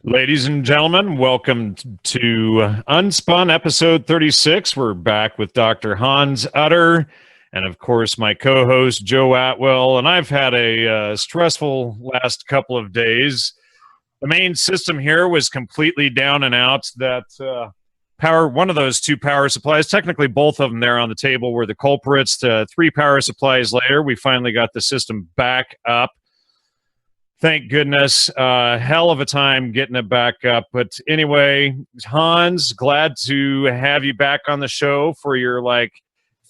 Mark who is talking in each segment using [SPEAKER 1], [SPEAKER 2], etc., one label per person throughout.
[SPEAKER 1] Ladies and gentlemen, welcome to UnSpun episode 36. We're back with Dr. Hans Utter and, of course, my co-host Joe Atwill. And I've had a stressful last couple of days. The main system here was completely down and out. That one of those two power supplies, technically both of them there on the table, were the culprits. 3 power supplies later, we finally got the system back up. Thank goodness. Hell of a time getting it back up. But anyway, Hans, glad to have you back on the show for your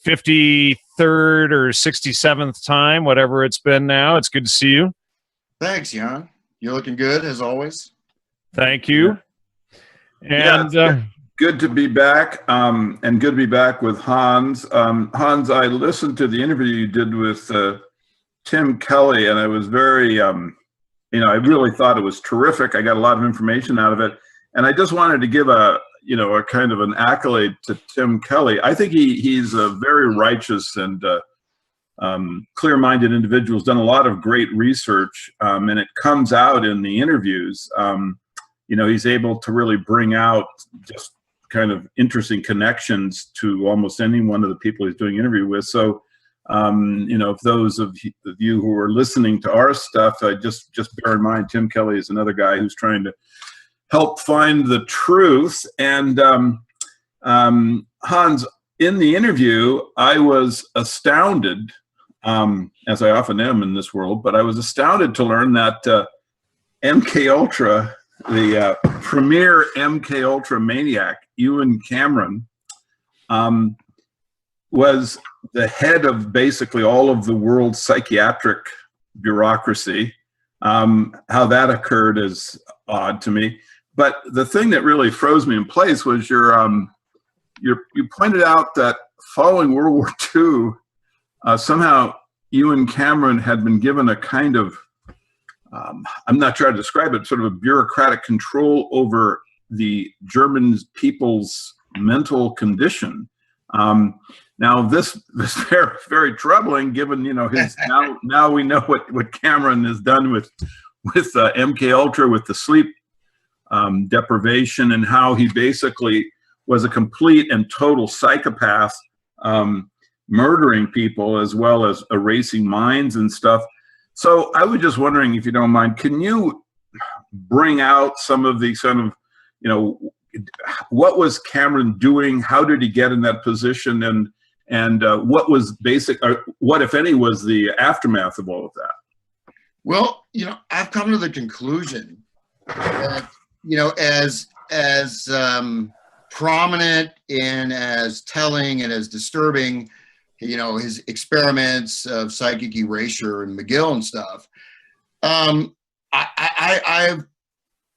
[SPEAKER 1] 53rd or 67th time, whatever it's been now. It's good to see you.
[SPEAKER 2] Thanks, Jan. You're looking good, as always.
[SPEAKER 1] Thank you. And
[SPEAKER 3] good to be back, and good to be back with Hans. Hans, I listened to the interview you did with Tim Kelly, and I was very... I really thought it was terrific. I got a lot of information out of it. And I just wanted to give a kind of an accolade to Tim Kelly. I think he's a very righteous and clear-minded individual. He's done a lot of great research, and it comes out in the interviews. He's able to really bring out just kind of interesting connections to almost any one of the people he's doing an interview with. So, if those of you who are listening to our stuff, just bear in mind, Tim Kelly is another guy who's trying to help find the truth. And Hans, in the interview, I was astounded, as I often am in this world, but I was astounded to learn that MK Ultra, the premier MK Ultra maniac, Ewen Cameron, was the head of basically all of the world's psychiatric bureaucracy. How that occurred is odd to me. But the thing that really froze me in place was you pointed out that following World War II, somehow Ewen Cameron had been given a kind of, I'm not trying to describe it, sort of a bureaucratic control over the German people's mental condition. Now this is very, very troubling, given his now we know what Cameron has done with MK Ultra, with the sleep deprivation, and how he basically was a complete and total psychopath, murdering people as well as erasing minds and stuff. So I was just wondering, if you don't mind, can you bring out some of the sort of what was Cameron doing? How did he get in that position? And what was what, if any, was the aftermath of all of that?
[SPEAKER 2] Well, I've come to the conclusion that, as prominent and as telling and as disturbing, his experiments of psychic erasure and McGill and stuff,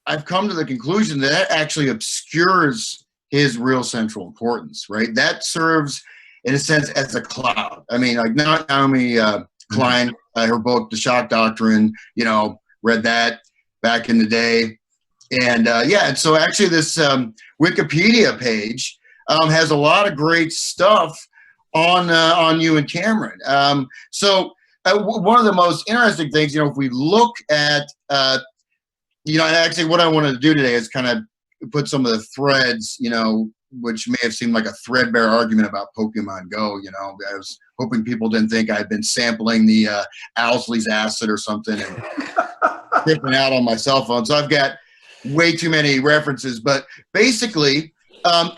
[SPEAKER 2] I've come to the conclusion that actually obscures his real central importance, right? That serves, in a sense, as a cloud. I mean, like Naomi Klein, her book, The Shock Doctrine, read that back in the day. And and so actually this Wikipedia page has a lot of great stuff on Ewen Cameron. One of the most interesting things, if we look at, actually what I wanted to do today is kind of put some of the threads, which may have seemed like a threadbare argument about Pokemon Go. I was hoping people didn't think I'd been sampling the Owsley's acid or something and picking out on my cell phone. So I've got way too many references. But basically,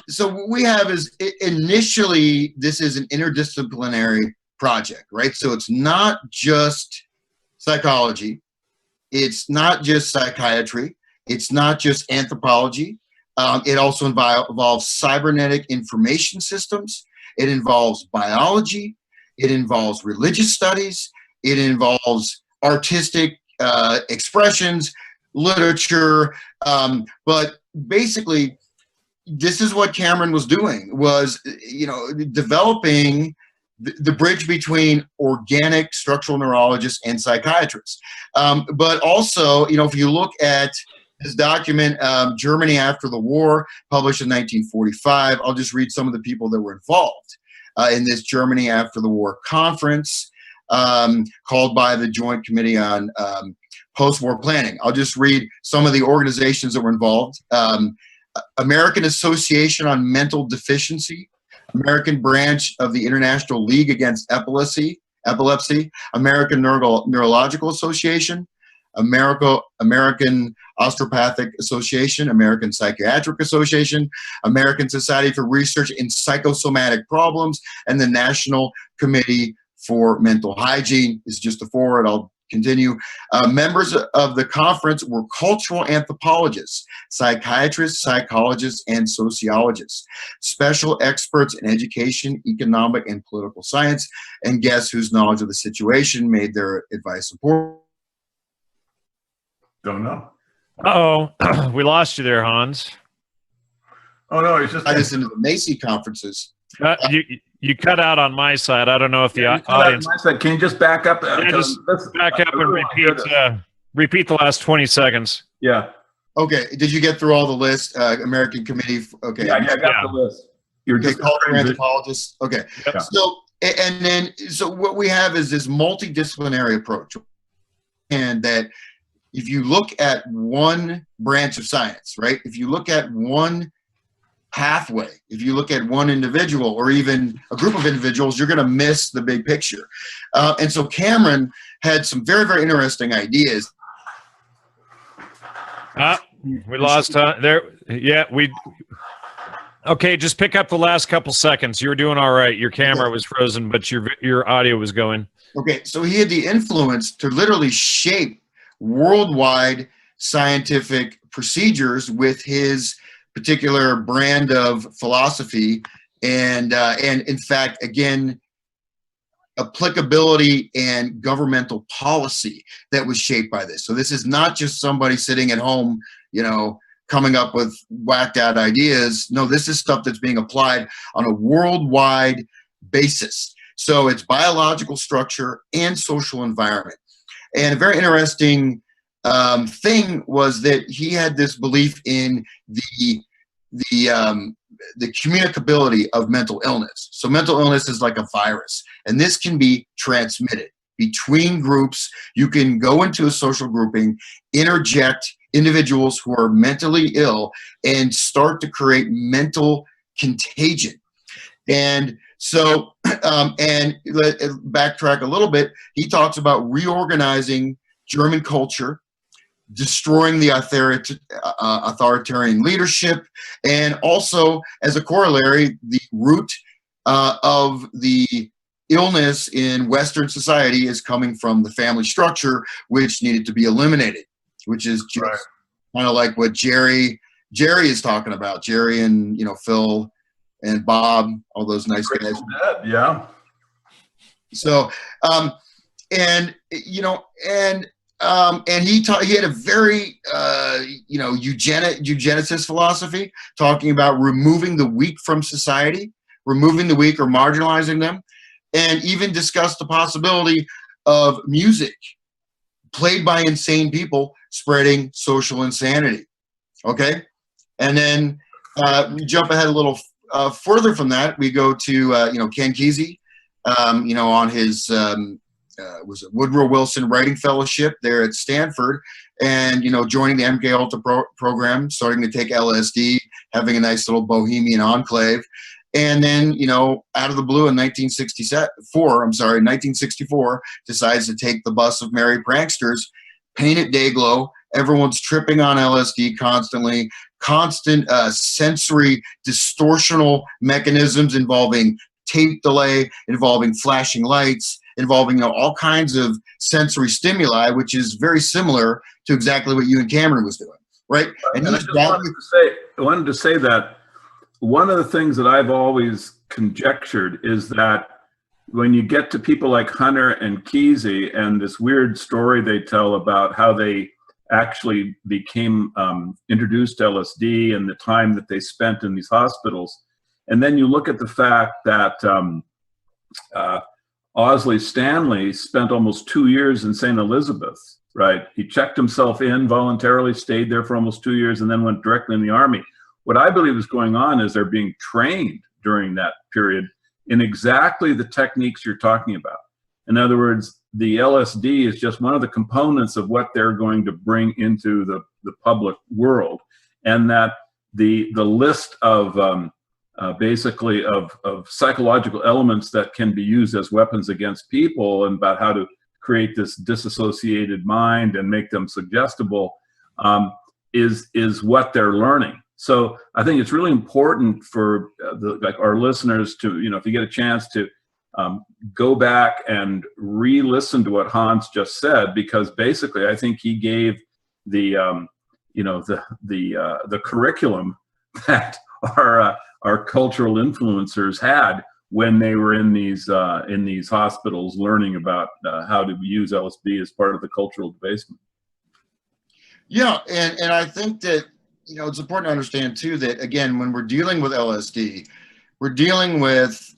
[SPEAKER 2] so what we have is initially this is an interdisciplinary project, right? So it's not just psychology. It's not just psychiatry. It's not just anthropology. It also involves cybernetic information systems. It involves biology. It involves religious studies. It involves artistic expressions, literature. But basically, this is what Cameron was doing, was, developing the bridge between organic structural neurologists and psychiatrists. But also, if you look at his document, Germany After the War, published in 1945, I'll just read some of the people that were involved in this Germany After the War conference, called by the Joint Committee on post-war planning. I'll just read some of the organizations that were involved. American Association on Mental Deficiency, American branch of the International League Against Epilepsy, American Neurological Association, American Osteopathic Association, American Psychiatric Association, American Society for Research in Psychosomatic Problems, and the National Committee for Mental Hygiene. This is just a forward. I'll continue. Members of the conference were cultural anthropologists, psychiatrists, psychologists, and sociologists, special experts in education, economic, and political science, and guests whose knowledge of the situation made their advice important.
[SPEAKER 3] Don't know.
[SPEAKER 1] Uh-oh. We lost you there, Hans.
[SPEAKER 3] Oh, no, he's just...
[SPEAKER 2] I listened to the Macy conferences.
[SPEAKER 1] You cut out on my side. I don't know if the audience...
[SPEAKER 3] My side. Can you just back up?
[SPEAKER 1] Yeah, just back up and repeat the last 20 seconds.
[SPEAKER 3] Yeah.
[SPEAKER 2] Okay. Did you get through all the list? American Committee? Okay.
[SPEAKER 3] Yeah, I got the list. You're
[SPEAKER 2] okay,
[SPEAKER 3] just
[SPEAKER 2] cultural anthropologists. Okay.
[SPEAKER 1] Yep.
[SPEAKER 2] So what we have is this multidisciplinary approach. And that if you look at one branch of science, right? If you look at one pathway, if you look at one individual or even a group of individuals, you're going to miss the big picture. And so Cameron had some very, very interesting ideas.
[SPEAKER 1] We lost there. Yeah, okay, just pick up the last couple seconds. You were doing all right. Your camera was frozen, but your audio was going.
[SPEAKER 2] Okay, so he had the influence to literally shape worldwide scientific procedures with his particular brand of philosophy, and in fact, again, applicability and governmental policy that was shaped by this. So this is not just somebody sitting at home, coming up with whacked out ideas. No, this is stuff that's being applied on a worldwide basis. So it's biological structure and social environment. And a very interesting thing was that he had this belief in the communicability of mental illness. So mental illness is like a virus, and this can be transmitted between groups. You can go into a social grouping, interject individuals who are mentally ill, and start to create mental contagion. And so, and backtrack a little bit, he talks about reorganizing German culture, destroying the authoritarian leadership, and also, as a corollary, the root of the illness in Western society is coming from the family structure, which needed to be eliminated, which is just kind of like what Jerry is talking about. Jerry and Phil and Bob, all those nice guys.
[SPEAKER 3] Yeah.
[SPEAKER 2] So, and he had a very eugenicist philosophy, talking about removing the weak from society, removing the weak or marginalizing them, and even discussed the possibility of music played by insane people spreading social insanity. Okay, and then we jump ahead a little further from that. We go to Ken Kesey, on his was it Woodrow Wilson Writing Fellowship there at Stanford, and joining the MK Ultra program, starting to take LSD, having a nice little bohemian enclave, and then out of the blue in 1964, decides to take the bus of merry pranksters, paint it day glow. Everyone's tripping on LSD constantly, constant sensory distortional mechanisms involving tape delay, involving flashing lights, involving all kinds of sensory stimuli, which is very similar to exactly what Ewen Cameron was doing, right?
[SPEAKER 3] And I just wanted to say that one of the things that I've always conjectured is that when you get to people like Hunter and Kesey and this weird story they tell about how they actually became introduced to LSD and the time that they spent in these hospitals, and then you look at the fact that Owsley Stanley spent almost 2 years in St. Elizabeth, right? He checked himself in voluntarily, stayed there for almost 2 years, and then went directly in the Army. What I believe is going on is they're being trained during that period in exactly the techniques you're talking about. In other words, the LSD is just one of the components of what they're going to bring into the public world, and that the list of basically of psychological elements that can be used as weapons against people, and about how to create this disassociated mind and make them suggestible, is what they're learning. So I think it's really important for like our listeners to, if you get a chance to go back and re-listen to what Hans just said, because basically I think he gave the the curriculum that our cultural influencers had when they were in these hospitals learning about how to use LSD as part of the cultural debasement.
[SPEAKER 2] Yeah, and I think that it's important to understand too that, again, when we're dealing with LSD, we're dealing with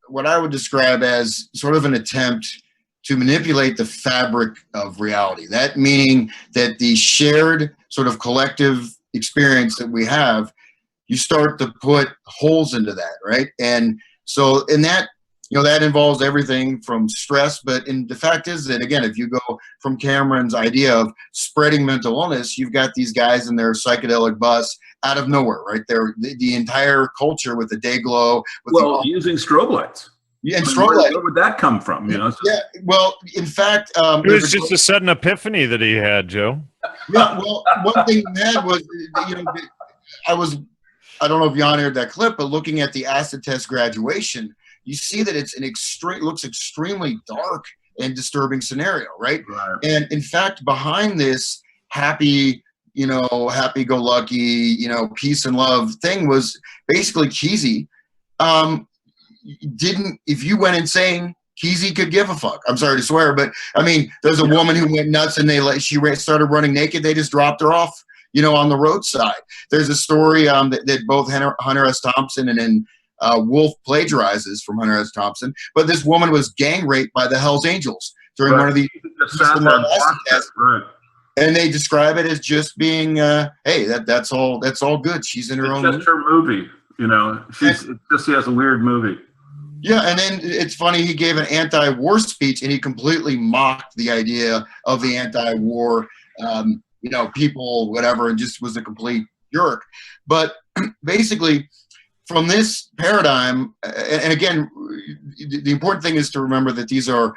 [SPEAKER 2] what I would describe as sort of an attempt to manipulate the fabric of reality. That meaning that the shared sort of collective experience that we have, you start to put holes into that, right? And so in that, that involves everything from stress, but the fact is that, again, if you go from Cameron's idea of spreading mental illness, you've got these guys in their psychedelic bus out of nowhere, right? They're the entire culture with the day glow. With
[SPEAKER 3] using strobe lights.
[SPEAKER 2] Yeah, and strobe lights.
[SPEAKER 3] Where would that come from?
[SPEAKER 2] Yeah, well, in fact,
[SPEAKER 1] it was just a sudden epiphany that he had, Joe.
[SPEAKER 2] Yeah, well, one thing he had was, I don't know if Jan heard that clip, but looking at the acid test graduation, you see that it's looks extremely dark and disturbing scenario, right? And in fact, behind this happy, happy-go-lucky, peace and love thing was basically Kesey. If you went insane, Kesey could give a fuck. I'm sorry to swear, but I mean, there's a woman who went nuts and she started running naked. They just dropped her off, on the roadside. There's a story that both Hunter S. Thompson and then Wolf plagiarizes from Hunter S. Thompson, but this woman was gang raped by the Hells Angels during one of these tests, and they describe it as just being, hey, that's all good. She's in her own.
[SPEAKER 3] Just her movie, she has a weird movie.
[SPEAKER 2] Yeah, and then it's funny, he gave an anti-war speech and he completely mocked the idea of the anti-war, people, whatever, and just was a complete jerk. But basically, from this paradigm, and again, the important thing is to remember that these are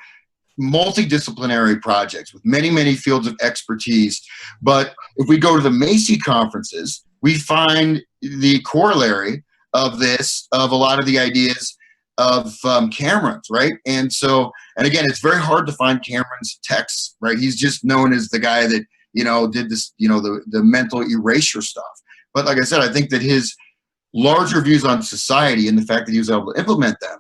[SPEAKER 2] multidisciplinary projects with many, many fields of expertise. But if we go to the Macy conferences, we find the corollary of this, of a lot of the ideas of Cameron's, right? And again, it's very hard to find Cameron's texts, right? He's just known as the guy that, did this, the mental erasure stuff. But like I said, I think that his larger views on society and the fact that he was able to implement them,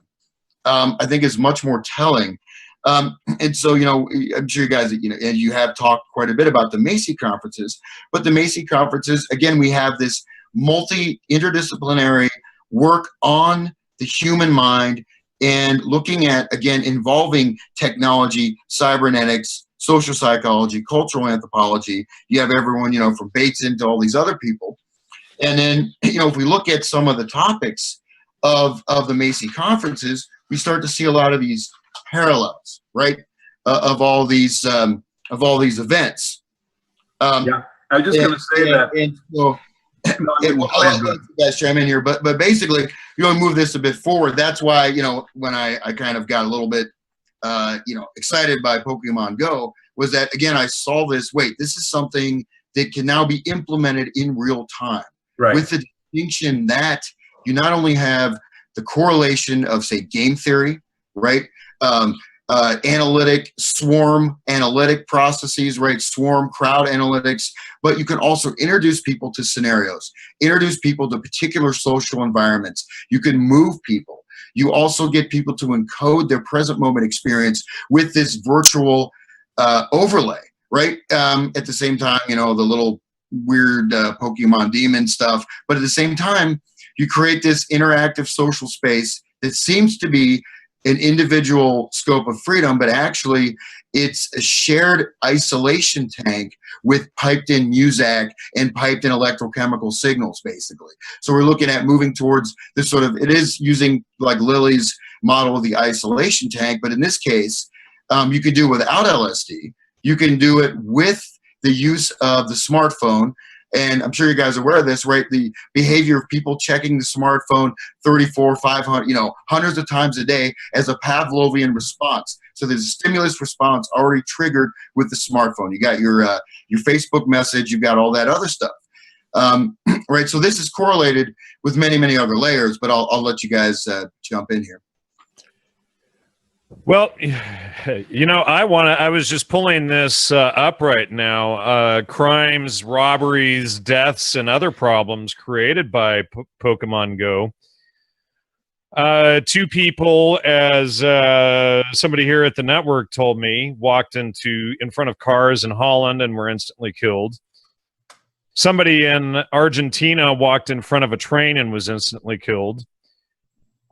[SPEAKER 2] I think is much more telling. And so, I'm sure you guys, and you have talked quite a bit about the Macy conferences, but the Macy conferences, again, we have this interdisciplinary work on the human mind and looking at, again, involving technology, cybernetics, social psychology, cultural anthropology. You have everyone, from Bateson to all these other people. And then, if we look at some of the topics of the Macy conferences, we start to see a lot of these parallels, right? Of all these events.
[SPEAKER 3] Yeah, I was just going to say that.
[SPEAKER 2] And so, I'll let you guys chime in here, but basically, move this a bit forward. That's why, when I kind of got a little bit, excited by Pokemon Go, was that, again, I saw this, this is something that can now be implemented in real time. Right. With the distinction that you not only have the correlation of, say, game theory, right? Swarm analytic processes, right? Swarm crowd analytics, but you can also introduce people to scenarios, introduce people to particular social environments. You can move people. You also get people to encode their present moment experience with this virtual overlay, right? At the same time, the little weird Pokemon demon stuff, but at the same time, you create this interactive social space that seems to be an individual scope of freedom, but actually it's a shared isolation tank with piped in music and piped in electrochemical signals, basically. So we're looking at moving towards this sort of, it is using like Lily's model of the isolation tank, but in this case, you can do it without LSD. You can do it with the use of the smartphone. And I'm sure you guys are aware of this, right? The behavior of people checking the smartphone 34, 500, hundreds of times a day as a Pavlovian response. So there's a stimulus response already triggered with the smartphone. You got your Facebook message, you've got all that other stuff. Right, so this is correlated with many, many other layers, but I'll let you guys jump in here.
[SPEAKER 1] Well, I was just pulling this up right now. Crimes, robberies, deaths, and other problems created by Pokemon Go. 2 people, as somebody here at the network told me, walked in front of cars in Holland and were instantly killed. Somebody in Argentina walked in front of a train and was instantly killed.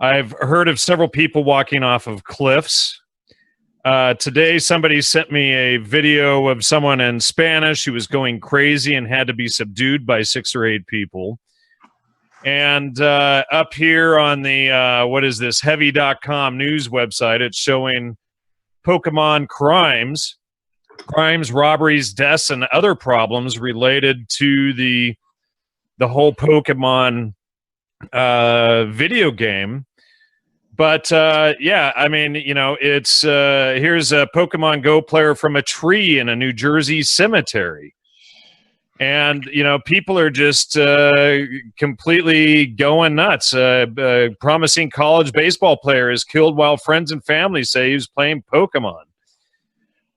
[SPEAKER 1] I've heard of several people walking off of cliffs. Today, somebody sent me a video of someone in Spanish who was going crazy and had to be subdued by 6 or 8 people. And up here on the, what is this, heavy.com news website, it's showing Pokemon crimes, robberies, deaths, and other problems related to the whole Pokemon video game. But yeah, I mean, it's here's a Pokemon Go player from a tree in a New Jersey cemetery. And, people are just completely going nuts. Promising college baseball player is killed while friends and family say he was playing Pokemon.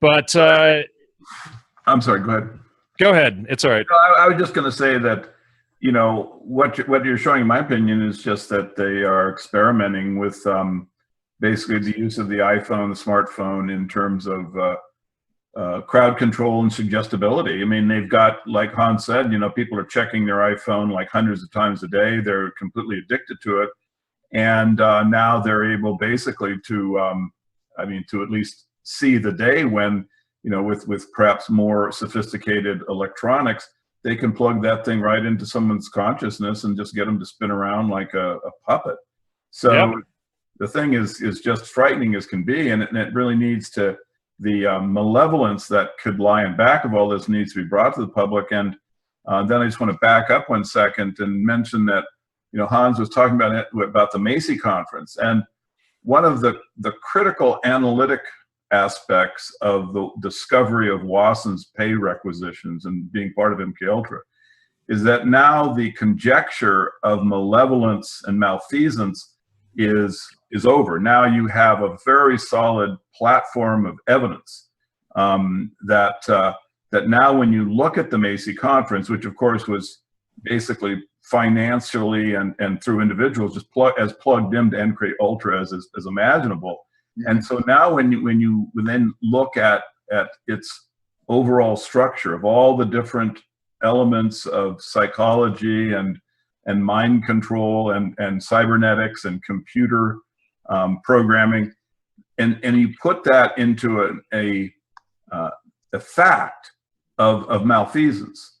[SPEAKER 1] But
[SPEAKER 3] I'm sorry, go ahead.
[SPEAKER 1] Go ahead. It's all right.
[SPEAKER 3] I was just going to say that, what you're showing, in my opinion, is just that they are experimenting with basically the use of the iPhone, the smartphone, in terms of crowd control and suggestibility. I mean, they've got, like Hans said, people are checking their iPhone like hundreds of times a day. They're completely addicted to it. And now they're able basically to, to at least see the day when, with perhaps more sophisticated electronics, they can plug that thing right into someone's consciousness and just get them to spin around like a puppet. So yep. The thing is just frightening as can be, and it really needs to, the malevolence that could lie in back of all this needs to be brought to the public. And then I just want to back up 1 second and mention that, Hans was talking about the Macy conference, and one of the critical analytic aspects of the discovery of Wasson's pay requisitions and being part of MK Ultra is that now the conjecture of malevolence and malfeasance is over. Now you have a very solid platform of evidence that now when you look at the Macy conference, which of course was basically financially and through individuals just plugged into MK Ultra as imaginable. And so now when you then look at its overall structure of all the different elements of psychology and mind control and cybernetics and computer programming, and you put that into a fact of malfeasance,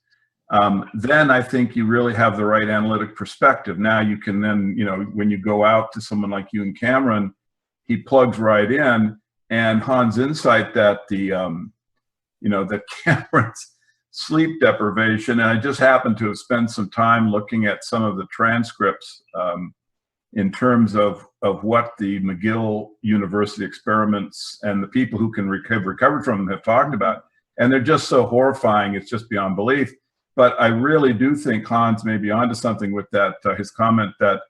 [SPEAKER 3] then I think you really have the right analytic perspective. Now you can then, when you go out to someone like Ewen Cameron, he plugs right in, and Hans' insight that that Cameron's sleep deprivation, and I just happened to have spent some time looking at some of the transcripts in terms of what the McGill University experiments and the people who can recover from them have talked about. And they're just so horrifying, it's just beyond belief. But I really do think Hans may be onto something with that, his comment that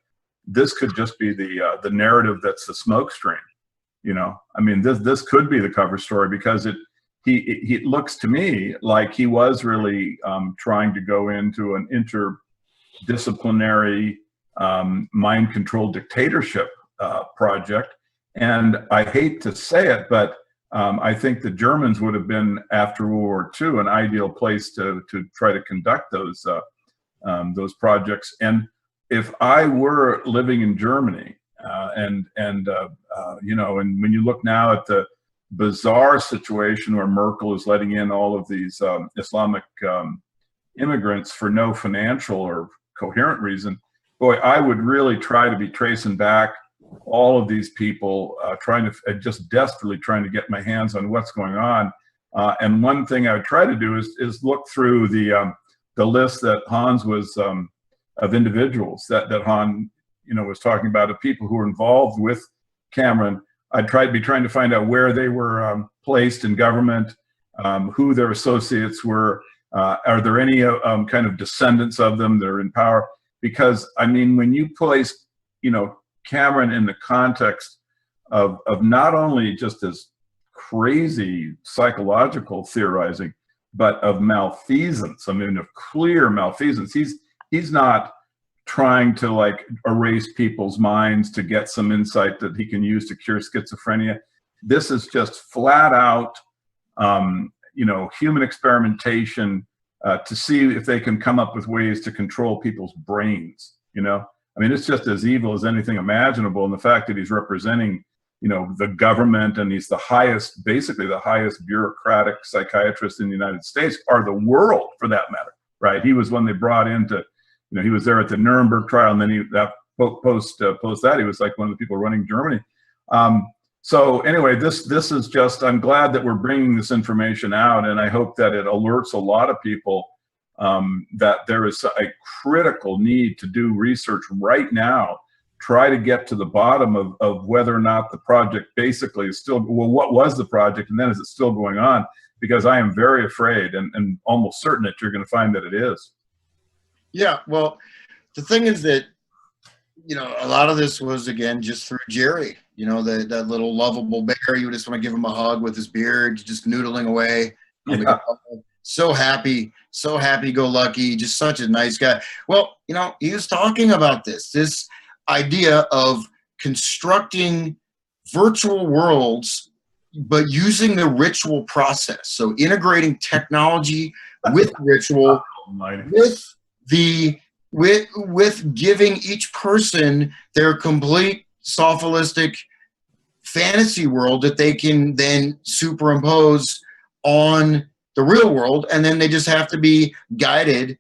[SPEAKER 3] this could just be the narrative that's the smoke screen. I mean, this could be the cover story, because it looks to me like he was really trying to go into an interdisciplinary mind control dictatorship project. And I hate to say it, but I think the Germans would have been, after World War II, an ideal place to try to conduct those projects. And if I were living in Germany, and when you look now at the bizarre situation where Merkel is letting in all of these Islamic immigrants for no financial or coherent reason, boy, I would really try to be tracing back all of these people, just desperately trying to get my hands on what's going on. And one thing I would try to do is look through the list that Hans was of individuals that Han, was talking about, of people who were involved with Cameron. I'd be trying to find out where they were placed in government, who their associates were. Are there any kind of descendants of them that are in power? Because, I mean, when you place, Cameron in the context of not only just his crazy psychological theorizing, but of malfeasance. I mean, of clear malfeasance. He's not trying to like erase people's minds to get some insight that he can use to cure schizophrenia. This is just flat out, human experimentation to see if they can come up with ways to control people's brains. I mean, it's just as evil as anything imaginable. And the fact that he's representing, the government, and he's basically the highest bureaucratic psychiatrist in the United States, or the world for that matter, right? He was one they brought into, he was there at the Nuremberg trial, and then post that, he was like one of the people running Germany. So anyway, this is just, I'm glad that we're bringing this information out, and I hope that it alerts a lot of people that there is a critical need to do research right now, try to get to the bottom of whether or not the project basically is still, well, what was the project, and then is it still going on? Because I am very afraid and almost certain that you're going to find that it is.
[SPEAKER 2] Yeah, well, the thing is that, a lot of this was, again, just through Jerry, that little lovable bear. You just want to give him a hug with his beard, just noodling away.
[SPEAKER 3] Yeah.
[SPEAKER 2] So happy-go-lucky, just such a nice guy. Well, he was talking about this idea of constructing virtual worlds, but using the ritual process. So integrating technology with ritual, with giving each person their complete sophilistic fantasy world that they can then superimpose on the real world, and then they just have to be guided,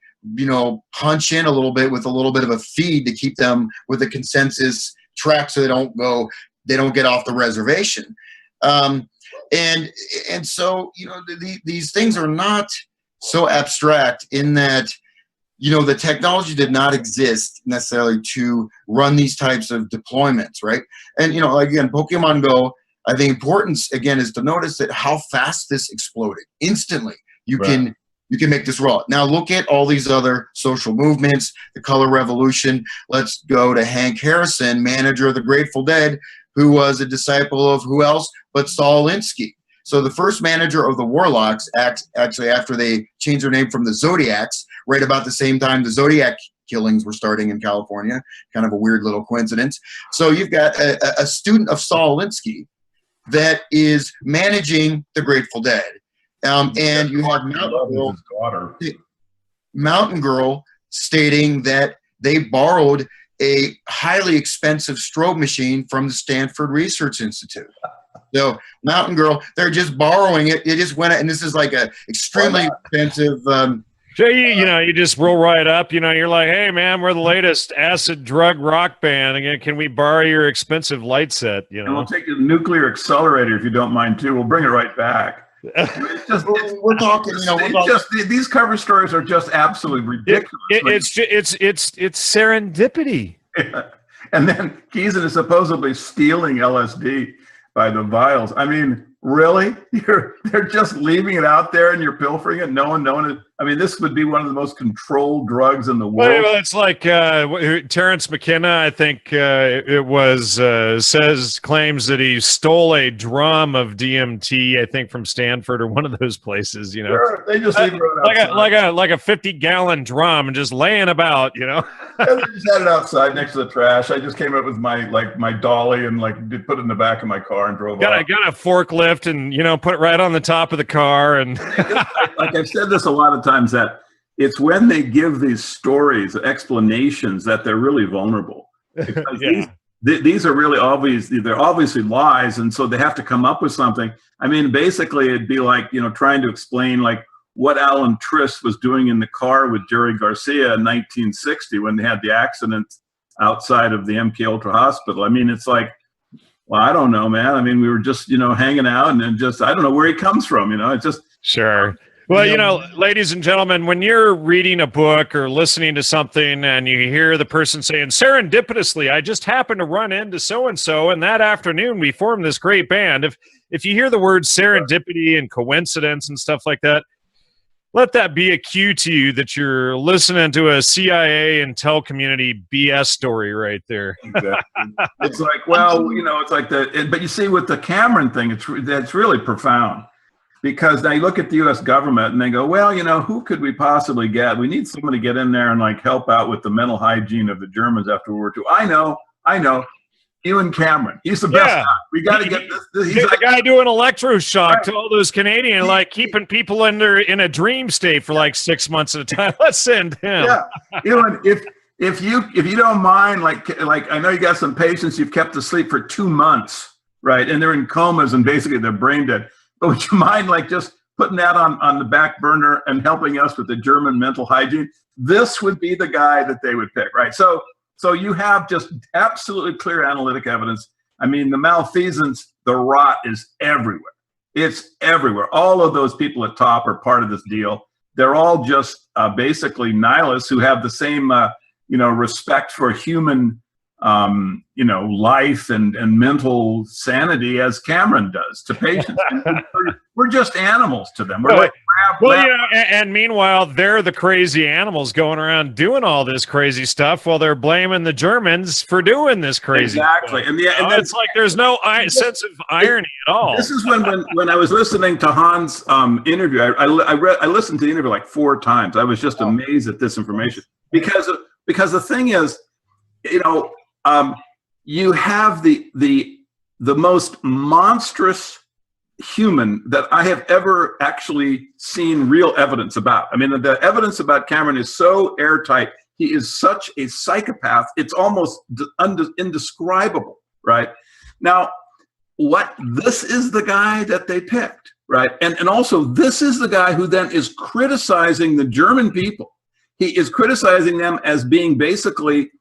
[SPEAKER 2] punch in a little bit with a little bit of a feed to keep them with a consensus track so they don't get off the reservation. And so, these things are not so abstract in that, the technology did not exist necessarily to run these types of deployments, right? And, again, Pokemon Go, I think importance, again, is to notice that how fast this exploded. Instantly, you can make this roll. Now look at all these other social movements, the color revolution. Let's go to Hank Harrison, manager of the Grateful Dead, who was a disciple of who else but Saul Alinsky. So the first manager of the Warlocks, actually after they changed their name from the Zodiacs, right about the same time the Zodiac killings were starting in California, kind of a weird little coincidence. So you've got a student of Saul Alinsky that is managing the Grateful Dead. And you have Mountain Girl stating that they borrowed a highly expensive strobe machine from the Stanford Research Institute. So Mountain Girl, they're just borrowing it. It just went, and this is like a extremely expensive.
[SPEAKER 1] Jay, you just roll right up. You're like, hey man, we're the latest acid drug rock band. Again, can we borrow your expensive light set?
[SPEAKER 3] And we'll take a nuclear accelerator if you don't mind too. We'll bring it right back.
[SPEAKER 2] We're talking.
[SPEAKER 3] These cover stories are just absolutely ridiculous.
[SPEAKER 1] It's serendipity.
[SPEAKER 3] Yeah. And then Keeson is supposedly stealing LSD by the vials. I mean, really? They're just leaving it out there and you're pilfering it. No one knowing it. I mean, this would be one of the most controlled drugs in the world.
[SPEAKER 1] Well, it's like Terrence McKenna, I think it was, claims that he stole a drum of DMT, I think from Stanford or one of those places,
[SPEAKER 3] Sure, they just leave it
[SPEAKER 1] like a 50-gallon drum and just laying about,
[SPEAKER 3] Yeah, they just had it outside next to the trash. I just came up with my dolly and put it in the back of my car and drove off.
[SPEAKER 1] Got a forklift and put it right on the top of the car. And
[SPEAKER 3] like I've said this a lot of times, that it's when they give these stories, explanations, that they're really vulnerable. Because these are really obvious. They're obviously lies, and so they have to come up with something. I mean, basically, it'd be like, trying to explain like what Alan Trist was doing in the car with Jerry Garcia in 1960 when they had the accident outside of the MK Ultra Hospital. I mean, it's like, well, I don't know, man. I mean, we were just, hanging out, and then just, I don't know where he comes from. It's just
[SPEAKER 1] sure. Well, ladies and gentlemen, when you're reading a book or listening to something and you hear the person saying, serendipitously, I just happened to run into so-and-so, and that afternoon we formed this great band. If you hear the word serendipity and coincidence and stuff like that, let that be a cue to you that you're listening to a CIA intel community BS story right there.
[SPEAKER 3] Exactly. It's like, well, it's like that. But you see, with the Cameron thing, that's really profound. Because now you look at the U.S. government and they go, well, who could we possibly get? We need someone to get in there and like help out with the mental hygiene of the Germans after World War II. I know. Ewen Cameron. He's the best guy. We got to get this. He's
[SPEAKER 1] the guy doing electroshock to all those Canadians, like keeping people in a dream state for like 6 months at a time. Let's send him.
[SPEAKER 3] Yeah. Ewen, if you don't mind, like I know you got some patients you've kept asleep for 2 months, right? And they're in comas and basically they're brain dead. But would you mind like just putting that on the back burner and helping us with the German mental hygiene? This would be the guy that they would pick, right? So you have just absolutely clear analytic evidence. I mean, the malfeasance, the rot is everywhere. It's everywhere. All of those people at top are part of this deal. They're all just basically nihilists who have the same, respect for human life and mental sanity as Cameron does to patients. We're just animals to them. We're like
[SPEAKER 1] and meanwhile, they're the crazy animals going around doing all this crazy stuff while they're blaming the Germans for doing this crazy
[SPEAKER 3] exactly.
[SPEAKER 1] stuff. And it's like there's no sense of irony at all.
[SPEAKER 3] This is when I was listening to Hans' interview. I listened to the interview like 4 times. I was just amazed at this information because the thing is, you have the most monstrous human that I have ever actually seen real evidence about. I mean, the evidence about Cameron is so airtight. He is such a psychopath. It's almost indescribable, right? Now, this is the guy that they picked, right? And also, this is the guy who then is criticizing the German people. He is criticizing them as being basically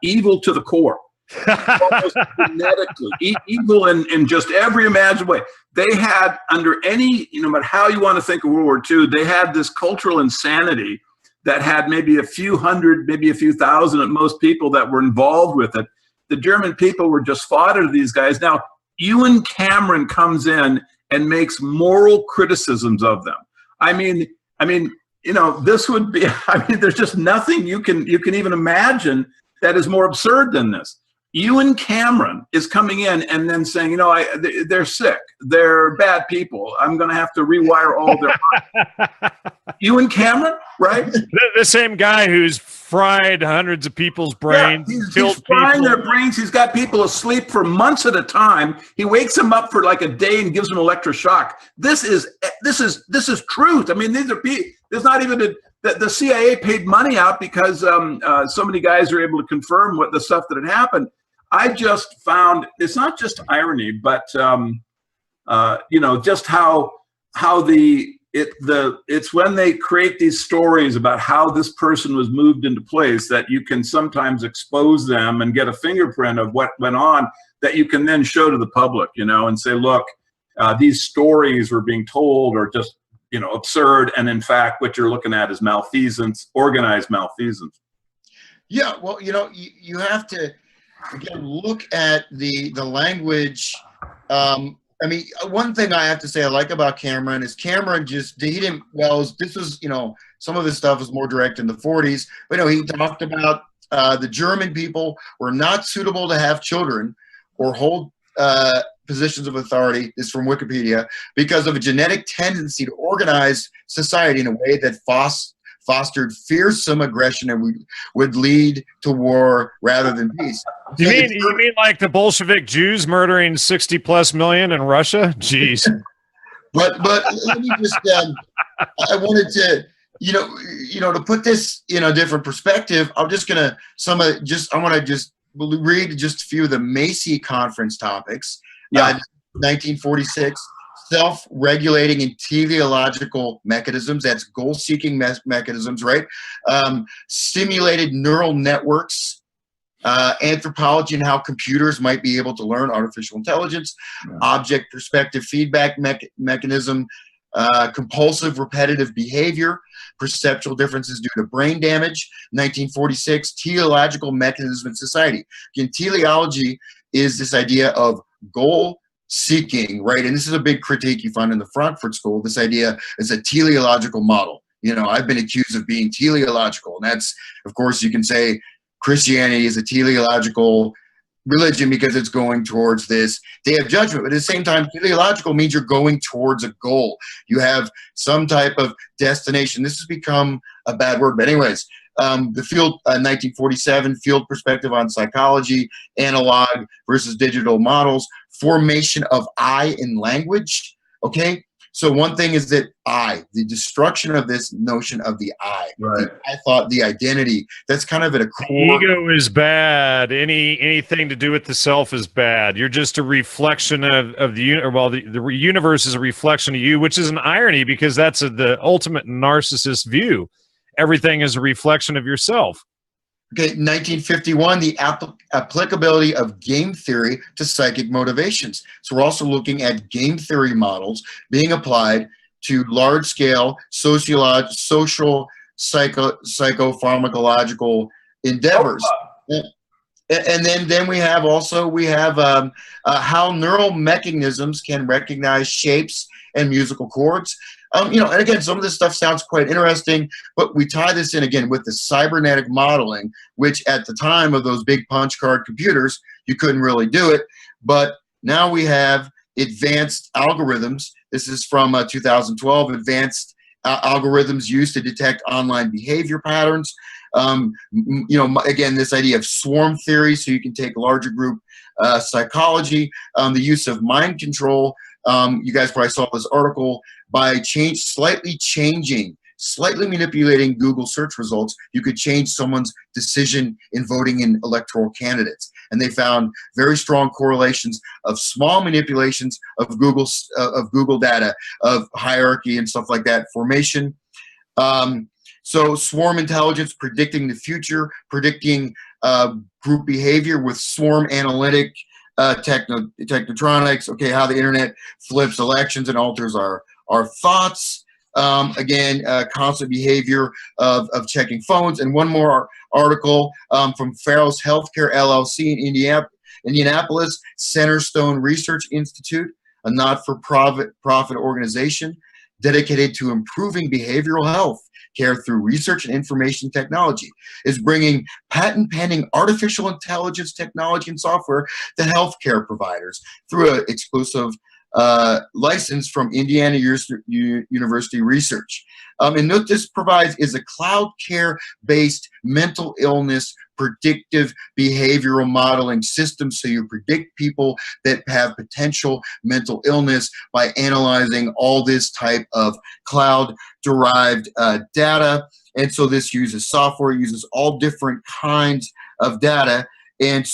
[SPEAKER 3] evil to the core. Almost genetically evil in just every imaginable way. They had, under any, no matter how you want to think of World War II, they had this cultural insanity that had maybe a few hundred, maybe a few thousand at most people that were involved with it. The German people were just fodder to these guys. Now, Ewen Cameron comes in and makes moral criticisms of them. I mean, this would be, there's just nothing you can even imagine that is more absurd than this. Ewen Cameron is coming in and then saying, they're sick. They're bad people. I'm going to have to rewire all their minds. Ewen Cameron, right?
[SPEAKER 1] The same guy who's fried hundreds of people's brains.
[SPEAKER 3] Yeah, he's frying their brains. He's got people asleep for months at a time. He wakes them up for like a day and gives them electroshock. This is truth. I mean, these are people. There's not even the CIA paid money out because so many guys are able to confirm what the stuff that had happened. I just found it's not just irony, but just how it's when they create these stories about how this person was moved into place that you can sometimes expose them and get a fingerprint of what went on that you can then show to the public, and say, look, these stories were being told or just absurd, and in fact, what you're looking at is malfeasance, organized malfeasance.
[SPEAKER 2] Yeah, well, you have to again look at the language. One thing I have to say I like about Cameron is Cameron this was some of his stuff was more direct in the 40s, but he talked about the German people were not suitable to have children or hold positions of authority. This is from Wikipedia, because of a genetic tendency to organize society in a way that fostered fearsome aggression and would lead to war rather than peace.
[SPEAKER 1] You mean like the Bolshevik Jews murdering 60+ million in Russia? Jeez.
[SPEAKER 2] But let me just I wanted to to put this in a different perspective. I'm just gonna I want to just read just a few of the Macy Conference topics.
[SPEAKER 3] Yeah.
[SPEAKER 2] 1946, self-regulating and teleological mechanisms. That's goal-seeking mechanisms, right? Stimulated neural networks, anthropology and how computers might be able to learn artificial intelligence, object perspective feedback mechanism, compulsive repetitive behavior, perceptual differences due to brain damage. 1946, teleological mechanism in society. Again, teleology is this idea of goal seeking, right? And this is a big critique you find in the Frankfurt School. This idea is a teleological model. You know, I've been accused of being teleological, and that's, of course, you can say Christianity is a teleological religion because it's going towards this day of judgment. But at the same time, teleological means you're going towards a goal. You have some type of destination. This has become a bad word, but anyways, the field, 1947, field perspective on psychology, analog versus digital models, formation of I in language, okay? So one thing is that the destruction of this notion of the I,
[SPEAKER 3] Right.
[SPEAKER 2] I thought the identity, that's kind of at a core.
[SPEAKER 1] Ego is bad. Anything to do with the self is bad. You're just a reflection of the universe is a reflection of you, which is an irony because that's the ultimate narcissist view. Everything is a reflection of yourself.
[SPEAKER 2] Okay, 1951, the applicability of game theory to psychic motivations. So we're also looking at game theory models being applied to large-scale social psychopharmacological endeavors. And then we have how neural mechanisms can recognize shapes and musical chords. And again, some of this stuff sounds quite interesting, but we tie this in again with the cybernetic modeling, which at the time of those big punch card computers, you couldn't really do it. But now we have advanced algorithms. This is from 2012, advanced algorithms used to detect online behavior patterns. Again, this idea of swarm theory, so you can take larger group psychology, the use of mind control. You guys probably saw this article. By slightly manipulating Google search results, you could change someone's decision in voting in electoral candidates. And they found very strong correlations of small manipulations of Google data, of hierarchy and stuff like that, formation. So swarm intelligence, predicting the future, predicting group behavior with swarm analytic technotronics, okay, how the internet flips elections and alters our thoughts. Constant behavior of checking phones. And one more article from Farrell's Healthcare LLC in Indianapolis, Centerstone Research Institute, a not-for-profit organization dedicated to improving behavioral health care through research and information technology, is bringing patent-pending artificial intelligence technology and software to healthcare providers through an exclusive license from Indiana University Research. And what this provides is a cloud care-based mental illness predictive behavioral modeling system. So you predict people that have potential mental illness by analyzing all this type of cloud-derived data. And so this uses software, uses all different kinds of data. And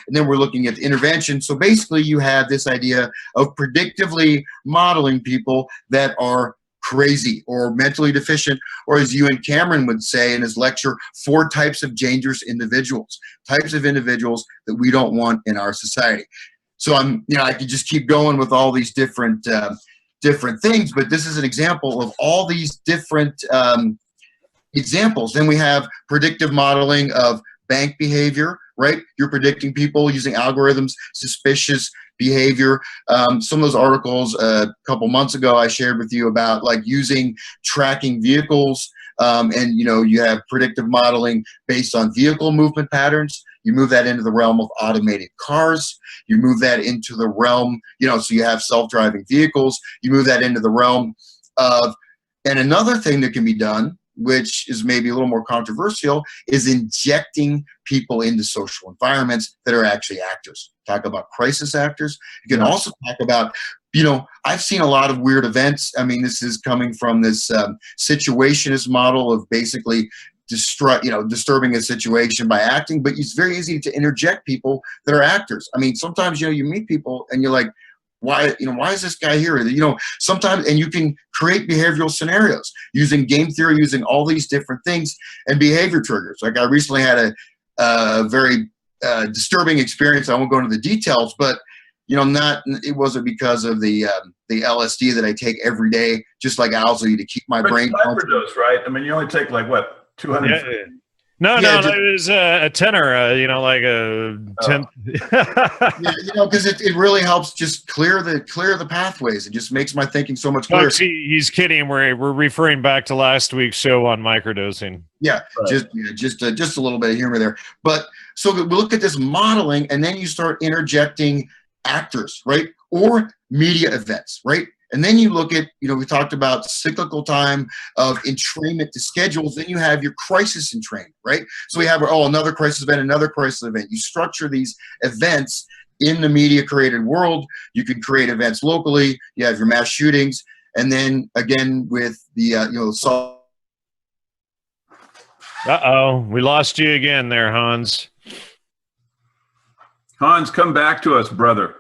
[SPEAKER 2] then we're looking at the intervention. So basically you have this idea of predictively modeling people that are crazy or mentally deficient, or as Ewen Cameron would say in his lecture, 4 types of dangerous individuals, types of individuals that we don't want in our society. So I could just keep going with all these different things, but this is an example of all these different examples. Then we have predictive modeling of bank behavior, right? You're predicting people using algorithms, suspicious behavior. Some of those articles a couple months ago I shared with you about like using tracking vehicles, and you have predictive modeling based on vehicle movement patterns. You move that into the realm of automated cars. You move that into the realm, so you have self-driving vehicles. You move that into the realm of, and another thing that can be done, which is maybe a little more controversial, is injecting people into social environments that are actually actors. Talk about crisis actors. You can also talk about, I've seen a lot of weird events. I mean, this is coming from this situationist model of basically disturbing a situation by acting, but it's very easy to interject people that are actors. I mean, sometimes, you meet people and you're like, why is this guy here? Sometimes, and you can create behavioral scenarios using game theory, using all these different things and behavior triggers. Like I recently had a very disturbing experience. I won't go into the details, but it wasn't because of the LSD that I take every day, just like Owsley, to keep my brain.
[SPEAKER 3] Microdose, right? I mean, you only take like what, 200?
[SPEAKER 1] Yeah. No, it was a tenor, like a 10.
[SPEAKER 2] Because it really helps just clear the pathways. It just makes my thinking so much clearer.
[SPEAKER 1] He's kidding. We're referring back to last week's show on microdosing.
[SPEAKER 2] Yeah, right. just a little bit of humor there. But so we look at this modeling, and then you start interjecting actors, right, or media events, right. And then you look at, we talked about cyclical time of entrainment to schedules. Then you have your crisis entrainment, right? So we have, another crisis event, another crisis event. You structure these events in the media created world. You can create events locally. You have your mass shootings. And then again with the,
[SPEAKER 1] Uh-oh, we lost you again there, Hans.
[SPEAKER 3] Hans, come back to us, brother.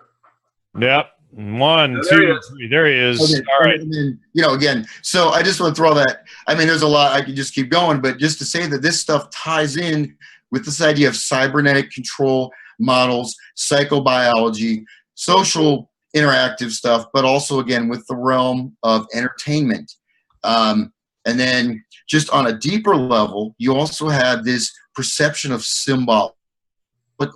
[SPEAKER 1] Yep. 1, 2, 3. There he is.
[SPEAKER 2] Okay.
[SPEAKER 1] All right.
[SPEAKER 2] And then, again, so I just want to throw that. I mean, there's a lot. I could just keep going, but just to say that this stuff ties in with this idea of cybernetic control models, psychobiology, social interactive stuff, but also, again, with the realm of entertainment. And then just on a deeper level, you also have this perception of symbolic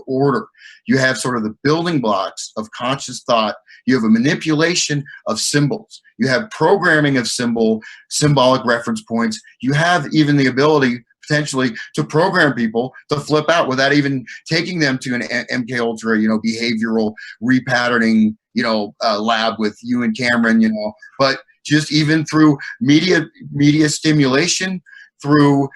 [SPEAKER 2] order. You have sort of the building blocks of conscious thought. You have a manipulation of symbols. You have programming of symbolic reference points. You have even the ability potentially to program people to flip out without even taking them to an MK Ultra, behavioral repatterning, lab with Ewen Cameron, but just even through media stimulation, through,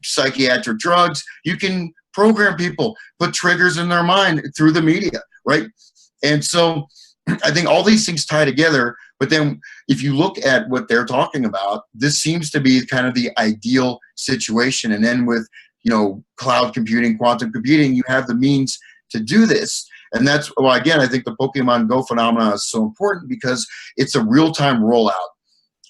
[SPEAKER 2] psychiatric drugs, you can program people, put triggers in their mind through the media, right? And so I think all these things tie together, but then if you look at what they're talking about, this seems to be kind of the ideal situation. And then with, cloud computing, quantum computing, you have the means to do this. And that's why, again, I think the Pokemon Go phenomenon is so important, because it's a real-time rollout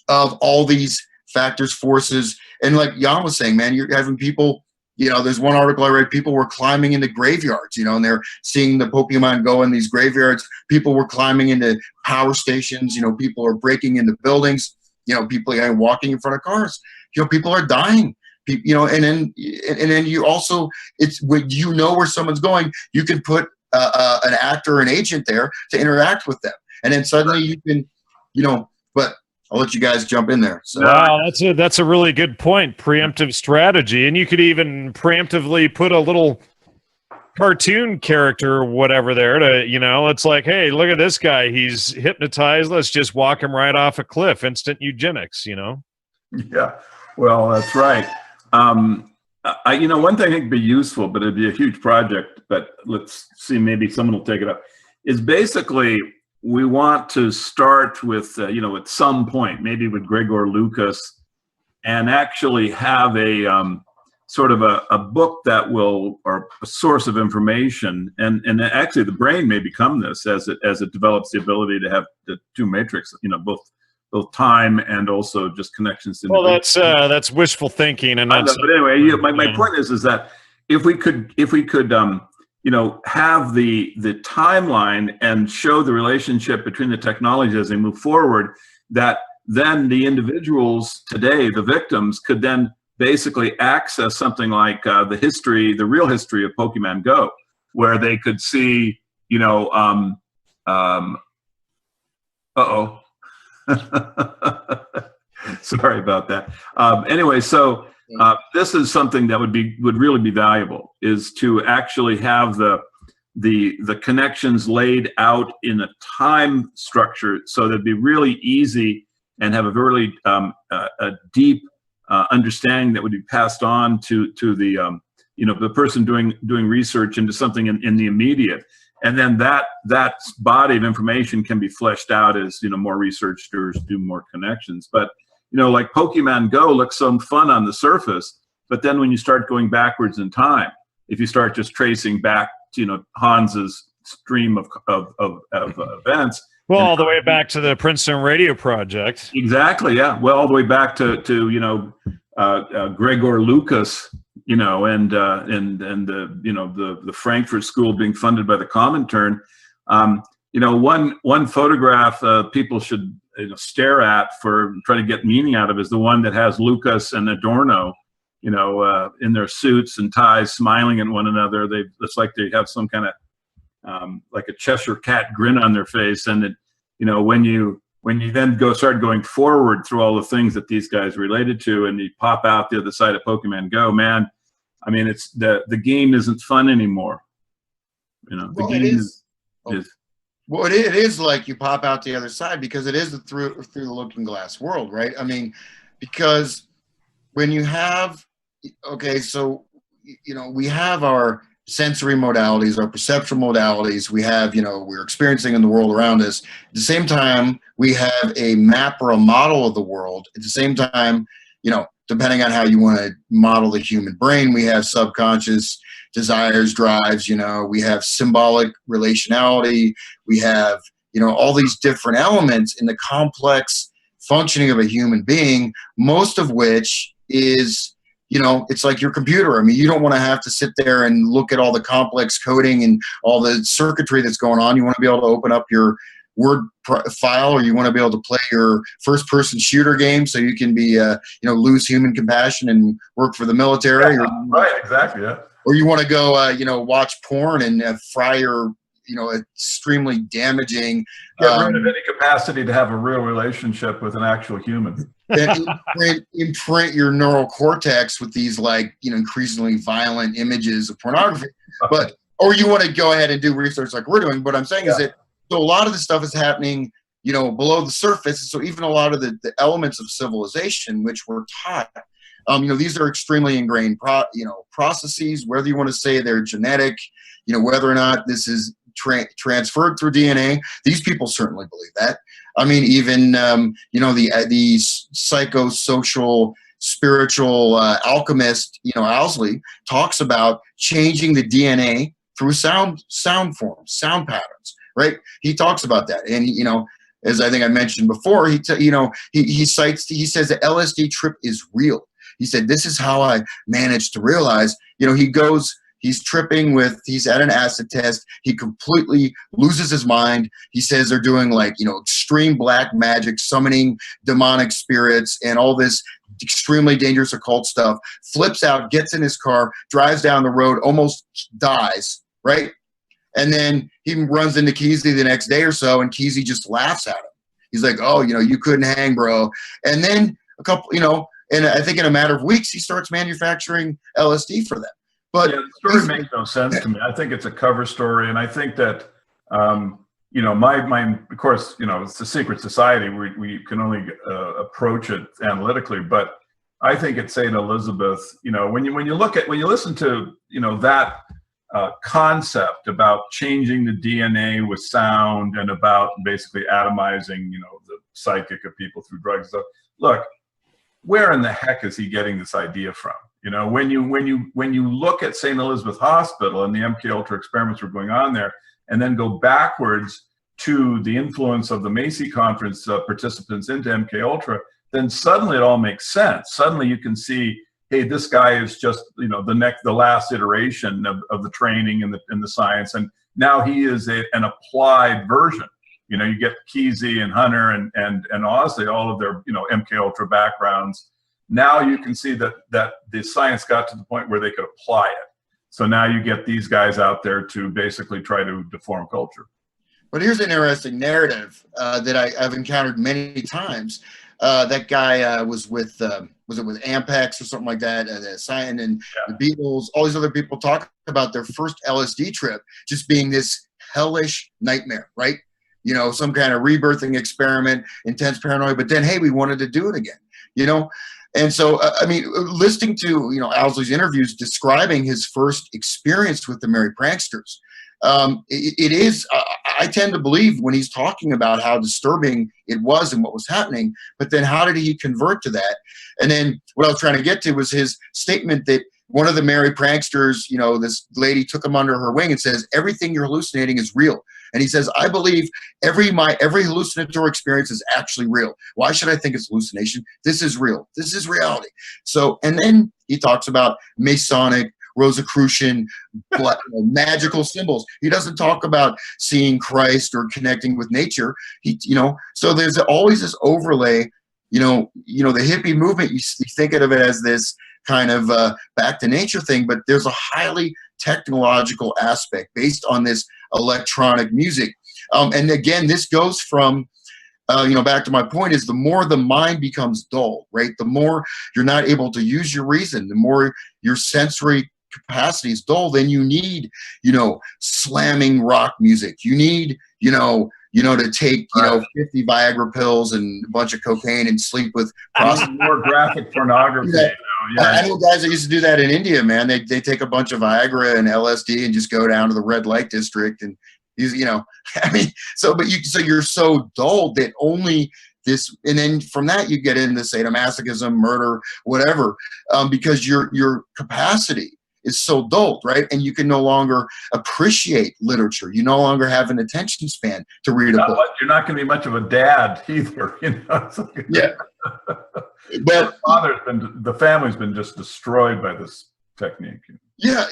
[SPEAKER 2] of all these factors, forces. And like Jan was saying, man, you're having people, there's one article I read, people were climbing into graveyards, and they're seeing the Pokemon Go in these graveyards. People were climbing into power stations, people are breaking into buildings, people are walking in front of cars, people are dying, and then you also, it's when where someone's going, you can put an actor or an agent there to interact with them. And then suddenly you can, but I'll let you guys jump in there. So.
[SPEAKER 1] Wow, that's a really good point. Preemptive strategy. And you could even preemptively put a little cartoon character or whatever there to, it's like, hey, look at this guy. He's hypnotized. Let's just walk him right off a cliff. Instant eugenics,
[SPEAKER 3] Yeah, well, that's right. One thing I think would be useful, but it'd be a huge project, but let's see, maybe someone will take it up, is basically we want to start with, at some point, maybe with Gregor Lucas, and actually have a sort of a book that will, or a source of information, and actually the brain may become this as it develops the ability to have the two matrix, both time and also just connections.
[SPEAKER 1] Well, that's wishful thinking, and that's.
[SPEAKER 3] But anyway, my point is that if we could have the timeline and show the relationship between the technologies as they move forward, that then the individuals today, the victims, could then basically access something like the real history of Pokemon Go, where they could see, sorry about that. Anyway, so this is something that would really be valuable, is to actually have the connections laid out in a time structure, so that'd be really easy and have a really a deep understanding that would be passed on to the the person doing research into something in the immediate, and then that body of information can be fleshed out as more researchers do more connections. But like Pokemon Go looks so fun on the surface, but then when you start going backwards in time, if you start just tracing back to, Hans's stream of events.
[SPEAKER 1] Well, all the way back to the Princeton Radio Project.
[SPEAKER 3] Exactly, yeah. Well, all the way back to Gregor Lucas, and the Frankfurt School being funded by the Comintern. One photograph people should stare at for trying to get meaning out of is the one that has Lucas and Adorno, in their suits and ties, smiling at one another. It's like they have some kind of like a Cheshire cat grin on their face. And it, when you then start going forward through all the things that these guys related to, and you pop out the other side of Pokemon Go, man, I mean, it's the game isn't fun anymore. The game is.
[SPEAKER 2] Well, it is like you pop out the other side, because it is through the looking glass world, right? I mean, because when you have, so we have our sensory modalities, our perceptual modalities, we have, we're experiencing in the world around us. At the same time, we have a map or a model of the world. At the same time, depending on how you want to model the human brain, we have subconscious desires, drives, we have symbolic relationality, we have, all these different elements in the complex functioning of a human being, most of which is, it's like your computer. I mean, you don't want to have to sit there and look at all the complex coding and all the circuitry that's going on. You want to be able to open up your Word file, or you want to be able to play your first-person shooter game, so you can be, lose human compassion and work for the military.
[SPEAKER 3] Yeah, right, exactly, yeah.
[SPEAKER 2] Or you want to go, watch porn and fry your, extremely damaging.
[SPEAKER 3] Get rid of any capacity to have a real relationship with an actual human.
[SPEAKER 2] And imprint your neural cortex with these, increasingly violent images of pornography. Or you want to go ahead and do research like we're doing. What I'm saying is that, so a lot of this stuff is happening, below the surface. So even a lot of the elements of civilization, which we're taught, these are extremely ingrained, processes, whether you want to say they're genetic, whether or not this is transferred through DNA. These people certainly believe that. I mean, even, the psychosocial, spiritual alchemist, Owsley, talks about changing the DNA through sound forms, sound patterns, right? He talks about that. And, as I think I mentioned before, he says the LSD trip is real. He said, this is how I managed to realize, he's tripping he's at an acid test. He completely loses his mind. He says they're doing extreme black magic, summoning demonic spirits and all this extremely dangerous occult stuff, flips out, gets in his car, drives down the road, almost dies, right? And then he runs into Kesey the next day or so, and Kesey just laughs at him. He's like, oh, you couldn't hang, bro. And then and I think in a matter of weeks, he starts manufacturing LSD for them. But
[SPEAKER 3] the story makes no sense to me. I think it's a cover story, and I think that my of course, it's a secret society. We can only approach it analytically, but I think at St. Elizabeth, when you listen to that concept about changing the DNA with sound and about basically atomizing the psychic of people through drugs. So look, where in the heck is he getting this idea from? When you look at St. Elizabeth Hospital and the MK Ultra experiments were going on there, and then go backwards to the influence of the Macy Conference participants into MK Ultra, then suddenly it all makes sense. Suddenly you can see, hey, this guy is just the last iteration of the training and the science, and now he is an applied version. You get Kesey and Hunter and Owsley, all of their MK Ultra backgrounds. Now you can see that the science got to the point where they could apply it. So now you get these guys out there to basically try to deform culture.
[SPEAKER 2] But here's an interesting narrative that I've encountered many times. That guy was with Ampex or something like that, and the Beatles, all these other people talk about their first LSD trip just being this hellish nightmare, right? Some kind of rebirthing experiment, intense paranoia, but then, hey, we wanted to do it again, And so, listening to, Owsley's interviews describing his first experience with the Merry Pranksters, it is, I tend to believe when he's talking about how disturbing it was and what was happening, but then how did he convert to that? And then what I was trying to get to was his statement that one of the merry pranksters, you know, this lady took him under her wing and says, everything you're hallucinating is real. And he says, I believe every hallucinatory experience is actually real. Why should I think it's hallucination? This is real. This is reality. So, and then he talks about Masonic, Rosicrucian, magical symbols. He doesn't talk about seeing Christ or connecting with nature. So there's always this overlay. The hippie movement, you think of it as this kind of back to nature thing, but there's a highly technological aspect based on this electronic music. And again, this goes from, back to my point is the more the mind becomes dull, right? The more you're not able to use your reason, the more your sensory capacity is dull, then you need, slamming rock music. You need, to take, 50 Viagra pills and a bunch of cocaine and sleep with
[SPEAKER 3] more graphic pornography.
[SPEAKER 2] I know guys that used to do that in India, man. They take a bunch of Viagra and LSD and just go down to the red light district and so you're so dull that only this, and then from that you get into sadomasochism, murder, whatever, because your capacity is so dulled, right? And you can no longer appreciate literature. You no longer have an attention span to read a book.
[SPEAKER 3] You're not going to be much of a dad either,
[SPEAKER 2] Yeah.
[SPEAKER 3] But the family's been just destroyed by this technique.
[SPEAKER 2] Yeah.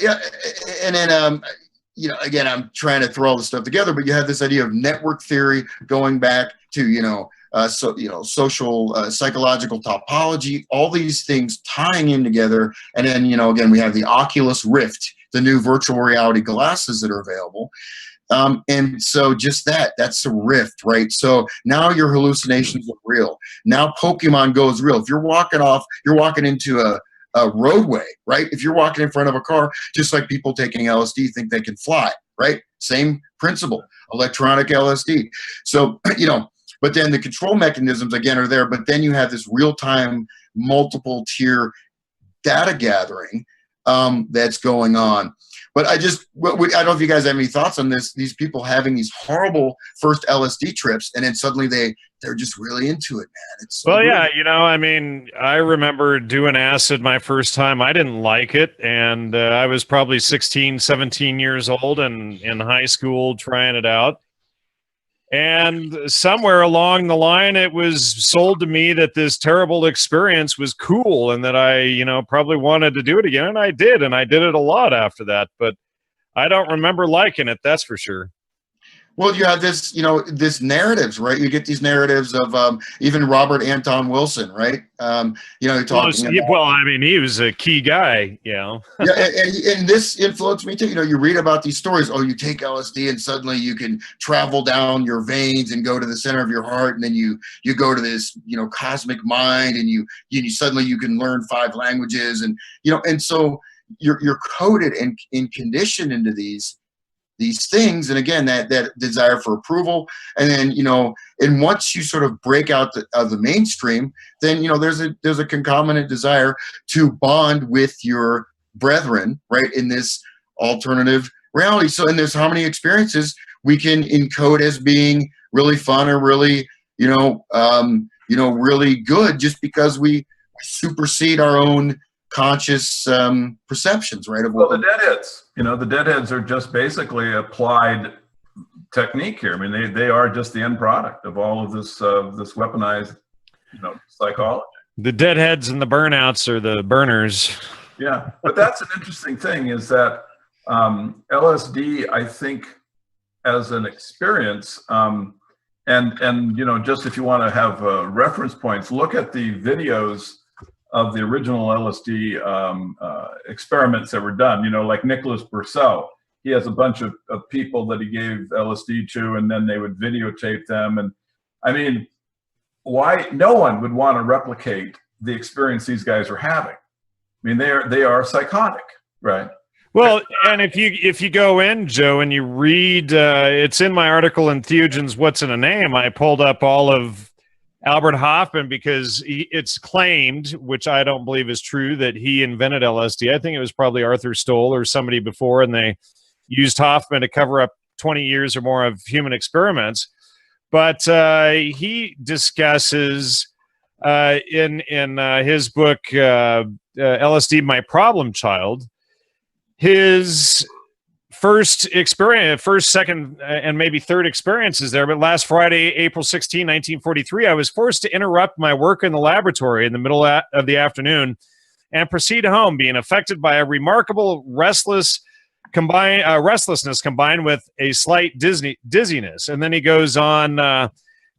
[SPEAKER 2] And then, again, I'm trying to throw all this stuff together, but you have this idea of network theory going back to, social, psychological topology, all these things tying in together. And then, again, we have the Oculus Rift, the new virtual reality glasses that are available. And so just that's a rift, right? So now your hallucinations are real. Now Pokemon Go is real. If you're walking into a roadway, right? If you're walking in front of a car, just like people taking LSD think they can fly, right? Same principle, electronic LSD. So, but then the control mechanisms, again, are there, but then you have this real-time multiple tier data gathering that's going on. But I don't know if you guys have any thoughts on this, these people having these horrible first LSD trips, and then suddenly they're just really into it, man. It's so
[SPEAKER 1] yeah, I remember doing acid my first time. I didn't like it, and I was probably 16, 17 years old and in high school trying it out. And somewhere along the line, it was sold to me that this terrible experience was cool and that I, probably wanted to do it again. And I did it a lot after that. But I don't remember liking it, that's for sure.
[SPEAKER 2] Well, you have this, this narratives, right? You get these narratives of even Robert Anton Wilson, right? Talking about,
[SPEAKER 1] he was a key guy,
[SPEAKER 2] Yeah, and this influenced me too. You read about these stories. Oh, you take LSD and suddenly you can travel down your veins and go to the center of your heart, and then you go to this, cosmic mind, and you suddenly you can learn 5 languages, and and so you're coded and conditioned into these things, and again that desire for approval, and then and once you sort of break out of the mainstream, then there's a concomitant desire to bond with your brethren, right, in this alternative reality. So, and there's how many experiences we can encode as being really fun or really really good, just because we supersede our own conscious perceptions, right?
[SPEAKER 3] The deadheads, the deadheads are just basically applied technique here. I mean, they are just the end product of all of this this weaponized, psychology.
[SPEAKER 1] The deadheads and the burnouts are the burners.
[SPEAKER 3] Yeah, but that's an interesting thing is that LSD, I think, as an experience, and just if you want to have reference points, look at the videos of the original LSD experiments that were done, like Nicholas Purcell. He has a bunch of people that he gave LSD to, and then they would videotape them. And I mean, why no one would want to replicate the experience these guys are having? I mean, they are psychotic, right?
[SPEAKER 1] Well, and if you go in, Joe, and you read, it's in my article in Theogen's What's in a Name, I pulled up all of Albert Hofmann, because it's claimed, which I don't believe is true, that he invented LSD. I think it was probably Arthur Stoll or somebody before, and they used Hofmann to cover up 20 years or more of human experiments. But he discusses in his book, LSD, My Problem Child, his first, second, and maybe third experiences there. But last Friday, April 16, 1943, I was forced to interrupt my work in the laboratory in the middle of the afternoon and proceed home, being affected by a remarkable restlessness combined with a slight dizziness. And then he goes on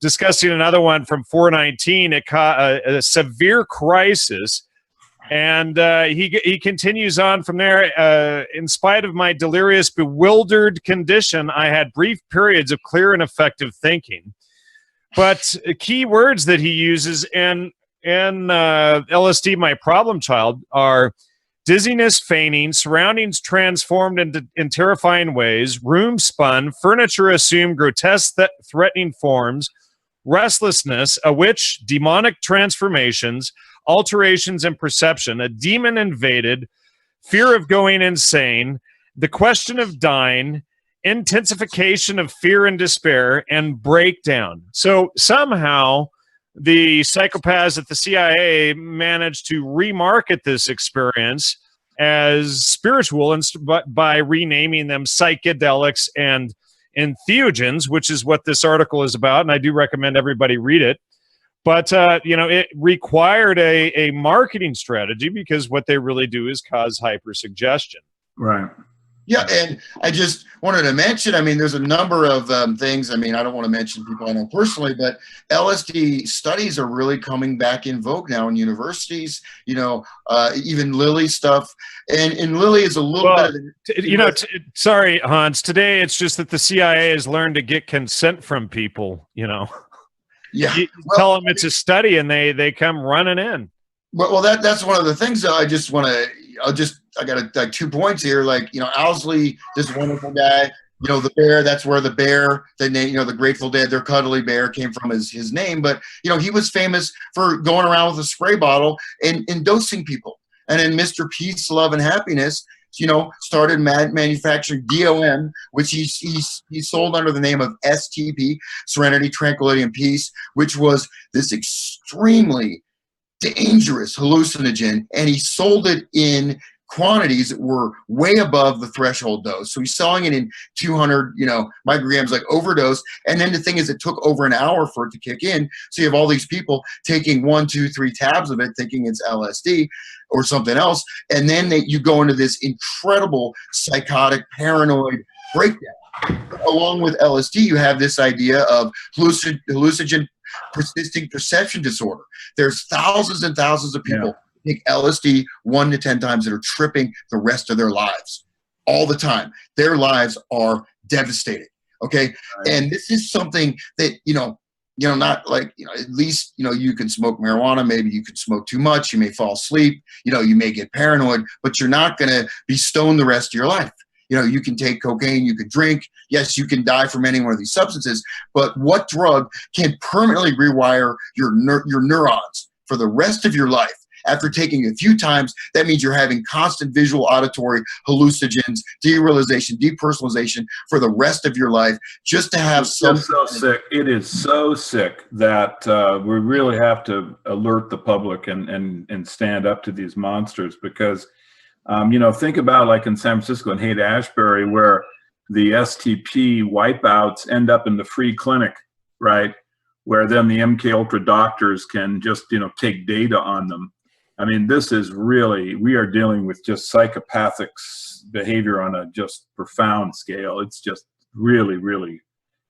[SPEAKER 1] discussing another one from 419, a severe crisis. And he continues on from there. In spite of my delirious, bewildered condition, I had brief periods of clear and effective thinking. But key words that he uses in LSD, My Problem Child, are dizziness, feigning, surroundings transformed in terrifying ways, room spun, furniture assumed grotesque, threatening forms, restlessness, a witch, demonic transformations, alterations in perception, a demon invaded, fear of going insane, the question of dying, intensification of fear and despair, and breakdown. So somehow the psychopaths at the CIA managed to remarket this experience as spiritual, but by renaming them psychedelics and entheogens, which is what this article is about, and I do recommend everybody read it. But, it required a marketing strategy, because what they really do is cause hypersuggestion.
[SPEAKER 3] Right.
[SPEAKER 2] Yeah, and I just wanted to mention, there's a number of things. I don't want to mention people I know personally, but LSD studies are really coming back in vogue now in universities, even Lilly stuff. And Lilly is a little bit...
[SPEAKER 1] sorry, Hans, today it's just that the CIA has learned to get consent from people,
[SPEAKER 2] Yeah,
[SPEAKER 1] you tell them it's a study, and they come running in.
[SPEAKER 2] Well, that's one of the things that I got 2 points here. Owsley, this wonderful guy, the bear. That's where the bear, the name, the Grateful Dead, their cuddly bear came from his name. But he was famous for going around with a spray bottle and dosing people. And then Mr. Peace, Love, and Happiness, started manufacturing DOM, which he sold under the name of STP, Serenity, Tranquility, and Peace, which was this extremely dangerous hallucinogen, and he sold it in quantities that were way above the threshold dose. So he's selling it in 200, micrograms, like overdose. And then the thing is, it took over an hour for it to kick in. So you have all these people taking 1, 2, 3 tabs of it, thinking it's LSD or something else. And then you go into this incredible psychotic, paranoid breakdown. Along with LSD, you have this idea of hallucinogen persisting perception disorder. There's thousands and thousands of people who take LSD 1 to 10 times that are tripping the rest of their lives all the time. Their lives are devastated. Okay. Right. And this is something that, not like, at least, you can smoke marijuana. Maybe you could smoke too much. You may fall asleep. You may get paranoid, but you're not going to be stoned the rest of your life. You can take cocaine, you could drink. Yes, you can die from any one of these substances, but what drug can permanently rewire your neurons for the rest of your life? After taking a few times, that means you're having constant visual, auditory hallucinogens, derealization, depersonalization for the rest of your life, just to have some.
[SPEAKER 3] It's so sick. It is so sick that we really have to alert the public and stand up to these monsters, because think about, like in San Francisco and Haight-Ashbury, where the STP wipeouts end up in the free clinic, right? Where then the MK Ultra doctors can just, take data on them. This is really, we are dealing with just psychopathic behavior on a just profound scale. It's just really, really,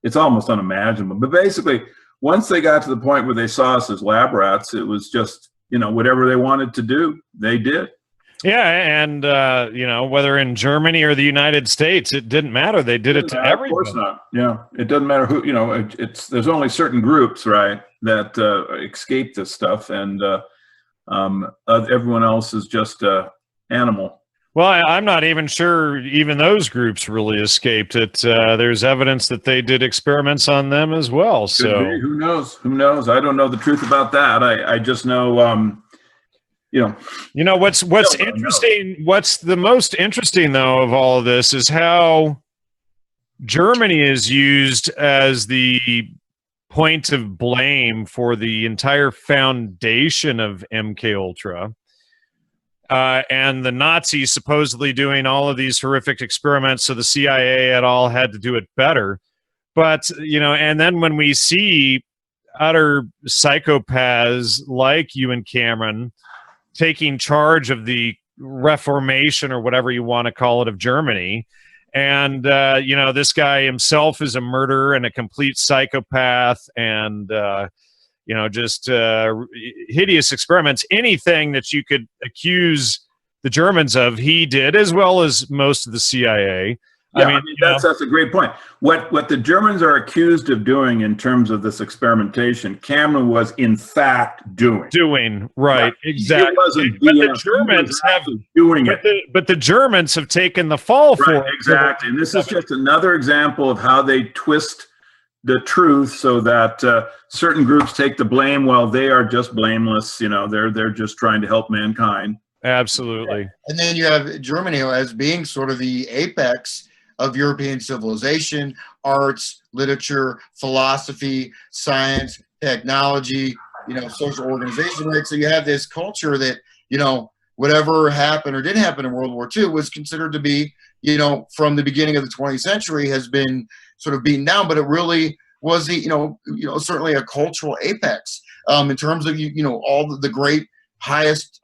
[SPEAKER 3] it's almost unimaginable. But basically, once they got to the point where they saw us as lab rats, it was just, whatever they wanted to do, they did.
[SPEAKER 1] Yeah, and whether in Germany or the United States, it didn't matter. They did it to everybody.
[SPEAKER 3] Of course not. Yeah, it doesn't matter who. There's only certain groups, right, that escape this stuff, and everyone else is just animal.
[SPEAKER 1] Well, I'm not even sure even those groups really escaped it. There's evidence that they did experiments on them as well. So
[SPEAKER 3] who knows? Who knows? I don't know the truth about that. I just know.
[SPEAKER 1] What's interesting, what's the most interesting though of all of this is how Germany is used as the point of blame for the entire foundation of MK Ultra. And the Nazis supposedly doing all of these horrific experiments, so the CIA et al. Had to do it better. But, and then when we see utter psychopaths like Ewen Cameron taking charge of the reformation, or whatever you want to call it, of Germany, and this guy himself is a murderer and a complete psychopath, and just hideous experiments. Anything that you could accuse the Germans of, he did, as well as most of the CIA.
[SPEAKER 3] Yeah, that's a great point. What the Germans are accused of doing in terms of this experimentation, Cameron was in fact doing.
[SPEAKER 1] Right, exactly. But the Germans have doing it. But the Germans have taken the fall for it.
[SPEAKER 3] Exactly. And this is just another example of how they twist the truth so that certain groups take the blame while they are just blameless. They're just trying to help mankind.
[SPEAKER 1] Absolutely.
[SPEAKER 2] And then you have Germany as being sort of the apex of European civilization, arts, literature, philosophy, science, technology, social organization, right? So you have this culture that, whatever happened or didn't happen in World War II was considered to be, from the beginning of the 20th century has been sort of beaten down, but it really was certainly a cultural apex in terms of, all the great highest,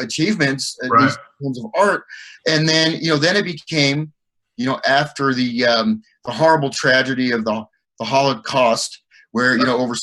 [SPEAKER 2] achievements, at least in terms of art. And then, then it became, after the horrible tragedy of the Holocaust, where over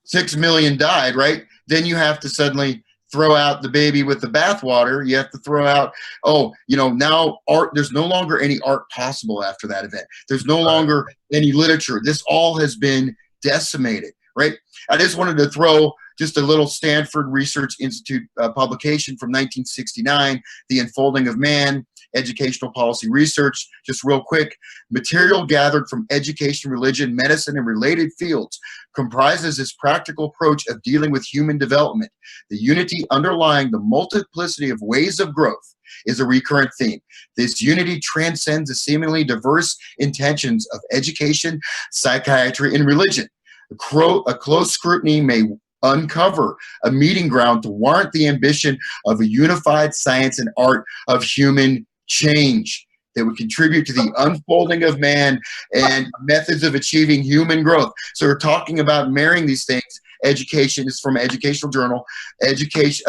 [SPEAKER 2] 6 million died, right? Then you have to suddenly throw out the baby with the bathwater. You have to throw out, now art. There's no longer any art possible after that event. There's no longer any literature. This all has been decimated, right? I just wanted to throw just a little Stanford Research Institute publication from 1969, The Unfolding of Man, Educational Policy Research. Just real quick, material gathered from education, religion, medicine, and related fields comprises this practical approach of dealing with human development. The unity underlying the multiplicity of ways of growth is a recurrent theme. This unity transcends the seemingly diverse intentions of education, psychiatry, and religion. A close scrutiny may uncover a meeting ground to warrant the ambition of a unified science and art of human change that would contribute to the unfolding of man and methods of achieving human growth. So we're talking about marrying these things. Education is from Educational Journal, education,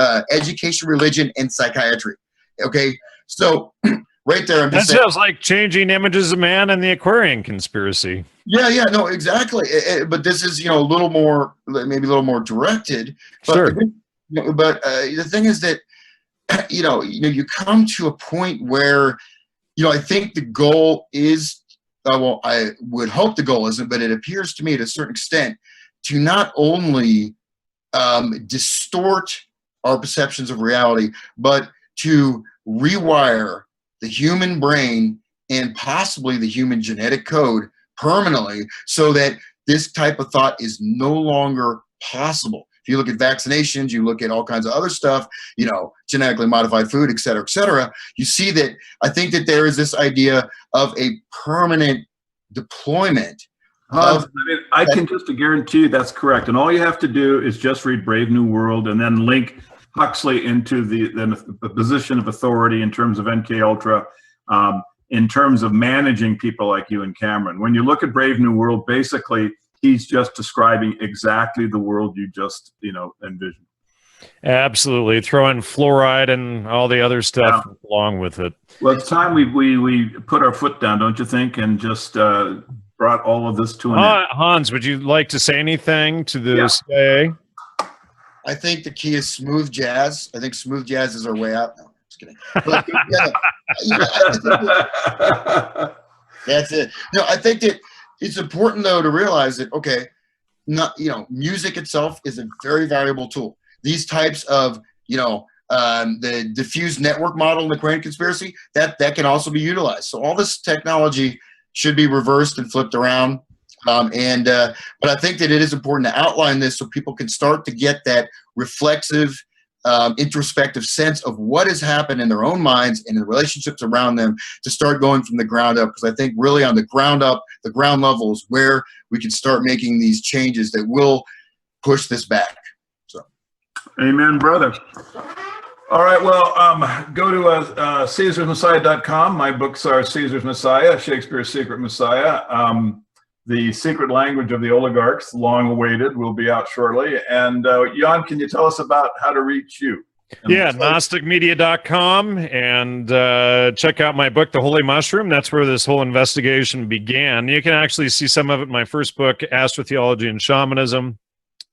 [SPEAKER 2] religion, and psychiatry. Okay, so right there, I'm just
[SPEAKER 1] that sounds like changing images of man and the Aquarian conspiracy.
[SPEAKER 2] Yeah, no, exactly. But this is, a little more, maybe a little more directed. But,
[SPEAKER 1] sure.
[SPEAKER 2] But the thing is that, you come to a point where, I think the goal is, I would hope the goal isn't, but it appears to me to a certain extent to not only distort our perceptions of reality, but to rewire the human brain and possibly the human genetic code permanently so that this type of thought is no longer possible. If you look at vaccinations, you look at all kinds of other stuff, genetically modified food, et cetera, you see that I think that there is this idea of a permanent deployment.
[SPEAKER 3] I can just guarantee you that's correct. And all you have to do is just read Brave New World and then link Huxley into the position of authority in terms of MK Ultra, in terms of managing people like Ewen Cameron. When you look at Brave New World, basically he's just describing exactly the world you just envisioned.
[SPEAKER 1] Absolutely, throw in fluoride and all the other stuff along with it.
[SPEAKER 3] Well, it's time we put our foot down, don't you think, and just brought all of this to an end.
[SPEAKER 1] Hans, would you like to say anything to the CIA?
[SPEAKER 2] I think the key is smooth jazz. I think smooth jazz is our way out. No, just kidding. But, that's it. No, I think that it's important though to realize that music itself is a very valuable tool. These types of the diffuse network model in the Aquarian conspiracy that can also be utilized. So all this technology should be reversed and flipped around. But I think that it is important to outline this so people can start to get that reflexive introspective sense of what has happened in their own minds and in the relationships around them to start going from the ground up. Because I think really on the ground up, the ground level is where we can start making these changes that will push this back. So,
[SPEAKER 3] amen, brother. All right, well, go to CaesarsMessiah.com. My books are Caesar's Messiah, Shakespeare's Secret Messiah, The Secret Language of the Oligarchs, long awaited, will be out shortly. And Jan, can you tell us about how to reach you?
[SPEAKER 1] Yeah, GnosticMedia.com, and check out my book, The Holy Mushroom. That's where this whole investigation began. You can actually see some of it in my first book, Astrotheology and Shamanism,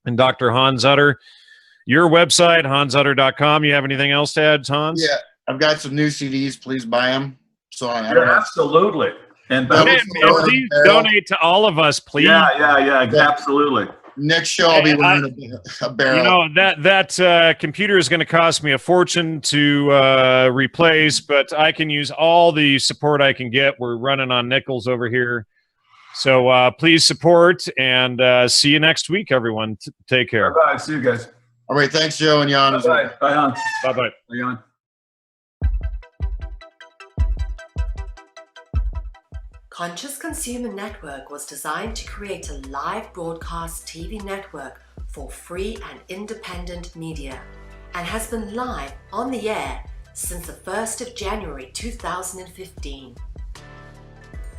[SPEAKER 1] and Dr. Hans Utter. Your website, hansutter.com. You have anything else to add, Hans?
[SPEAKER 2] Yeah, I've got some new CDs. Please buy them. So
[SPEAKER 3] absolutely. And
[SPEAKER 1] please donate to all of us, please.
[SPEAKER 3] Yeah, absolutely.
[SPEAKER 2] Next show, I'll be wearing a barrel.
[SPEAKER 1] You know, that computer is going to cost me a fortune to replace, but I can use all the support I can get. We're running on nickels over here. So please support, and see you next week, everyone. Take care.
[SPEAKER 3] Bye-bye. See you guys.
[SPEAKER 2] All right. Thanks, Joe and Jan.
[SPEAKER 3] Bye, Jan.
[SPEAKER 1] Bye-bye.
[SPEAKER 3] Bye, Jan.
[SPEAKER 4] Conscious Consumer Network was designed to create a live broadcast TV network for free and independent media, and has been live on the air since the 1st of January 2015.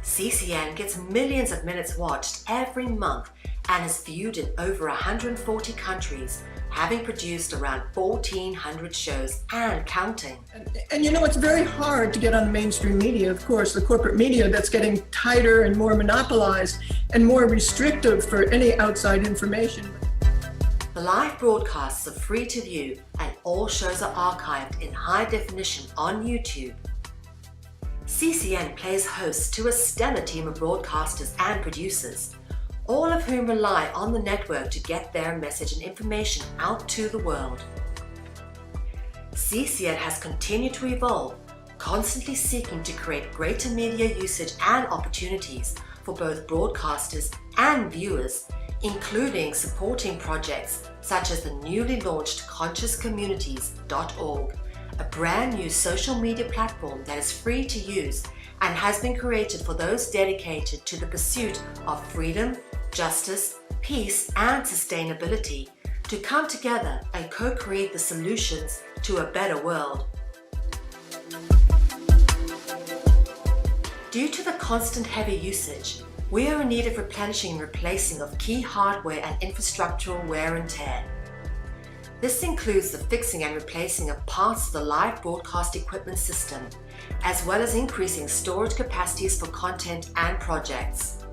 [SPEAKER 4] CCN gets millions of minutes watched every month and is viewed in over 140 countries, having produced around 1,400 shows and counting.
[SPEAKER 5] And you know, it's very hard to get on the mainstream media, of course, the corporate media that's getting tighter and more monopolized and more restrictive for any outside information.
[SPEAKER 4] The live broadcasts are free to view, and all shows are archived in high definition on YouTube. CCN plays host to a stellar team of broadcasters and producers, all of whom rely on the network to get their message and information out to the world. CCN has continued to evolve, constantly seeking to create greater media usage and opportunities for both broadcasters and viewers, including supporting projects such as the newly launched ConsciousCommunities.org, a brand new social media platform that is free to use and has been created for those dedicated to the pursuit of freedom, justice, peace, and sustainability to come together and co-create the solutions to a better world. Due to the constant heavy usage, we are in need of replenishing and replacing of key hardware and infrastructural wear and tear. This includes the fixing and replacing of parts of the live broadcast equipment system, as well as increasing storage capacities for content and projects.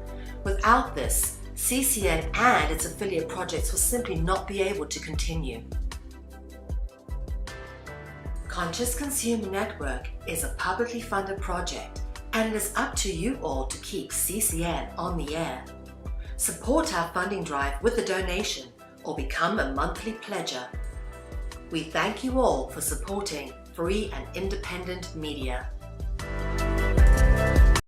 [SPEAKER 4] Without this, CCN and its affiliate projects will simply not be able to continue. Conscious Consumer Network is a publicly funded project, and it is up to you all to keep CCN on the air. Support our funding drive with a donation or become a monthly pledger. We thank you all for supporting free and independent media.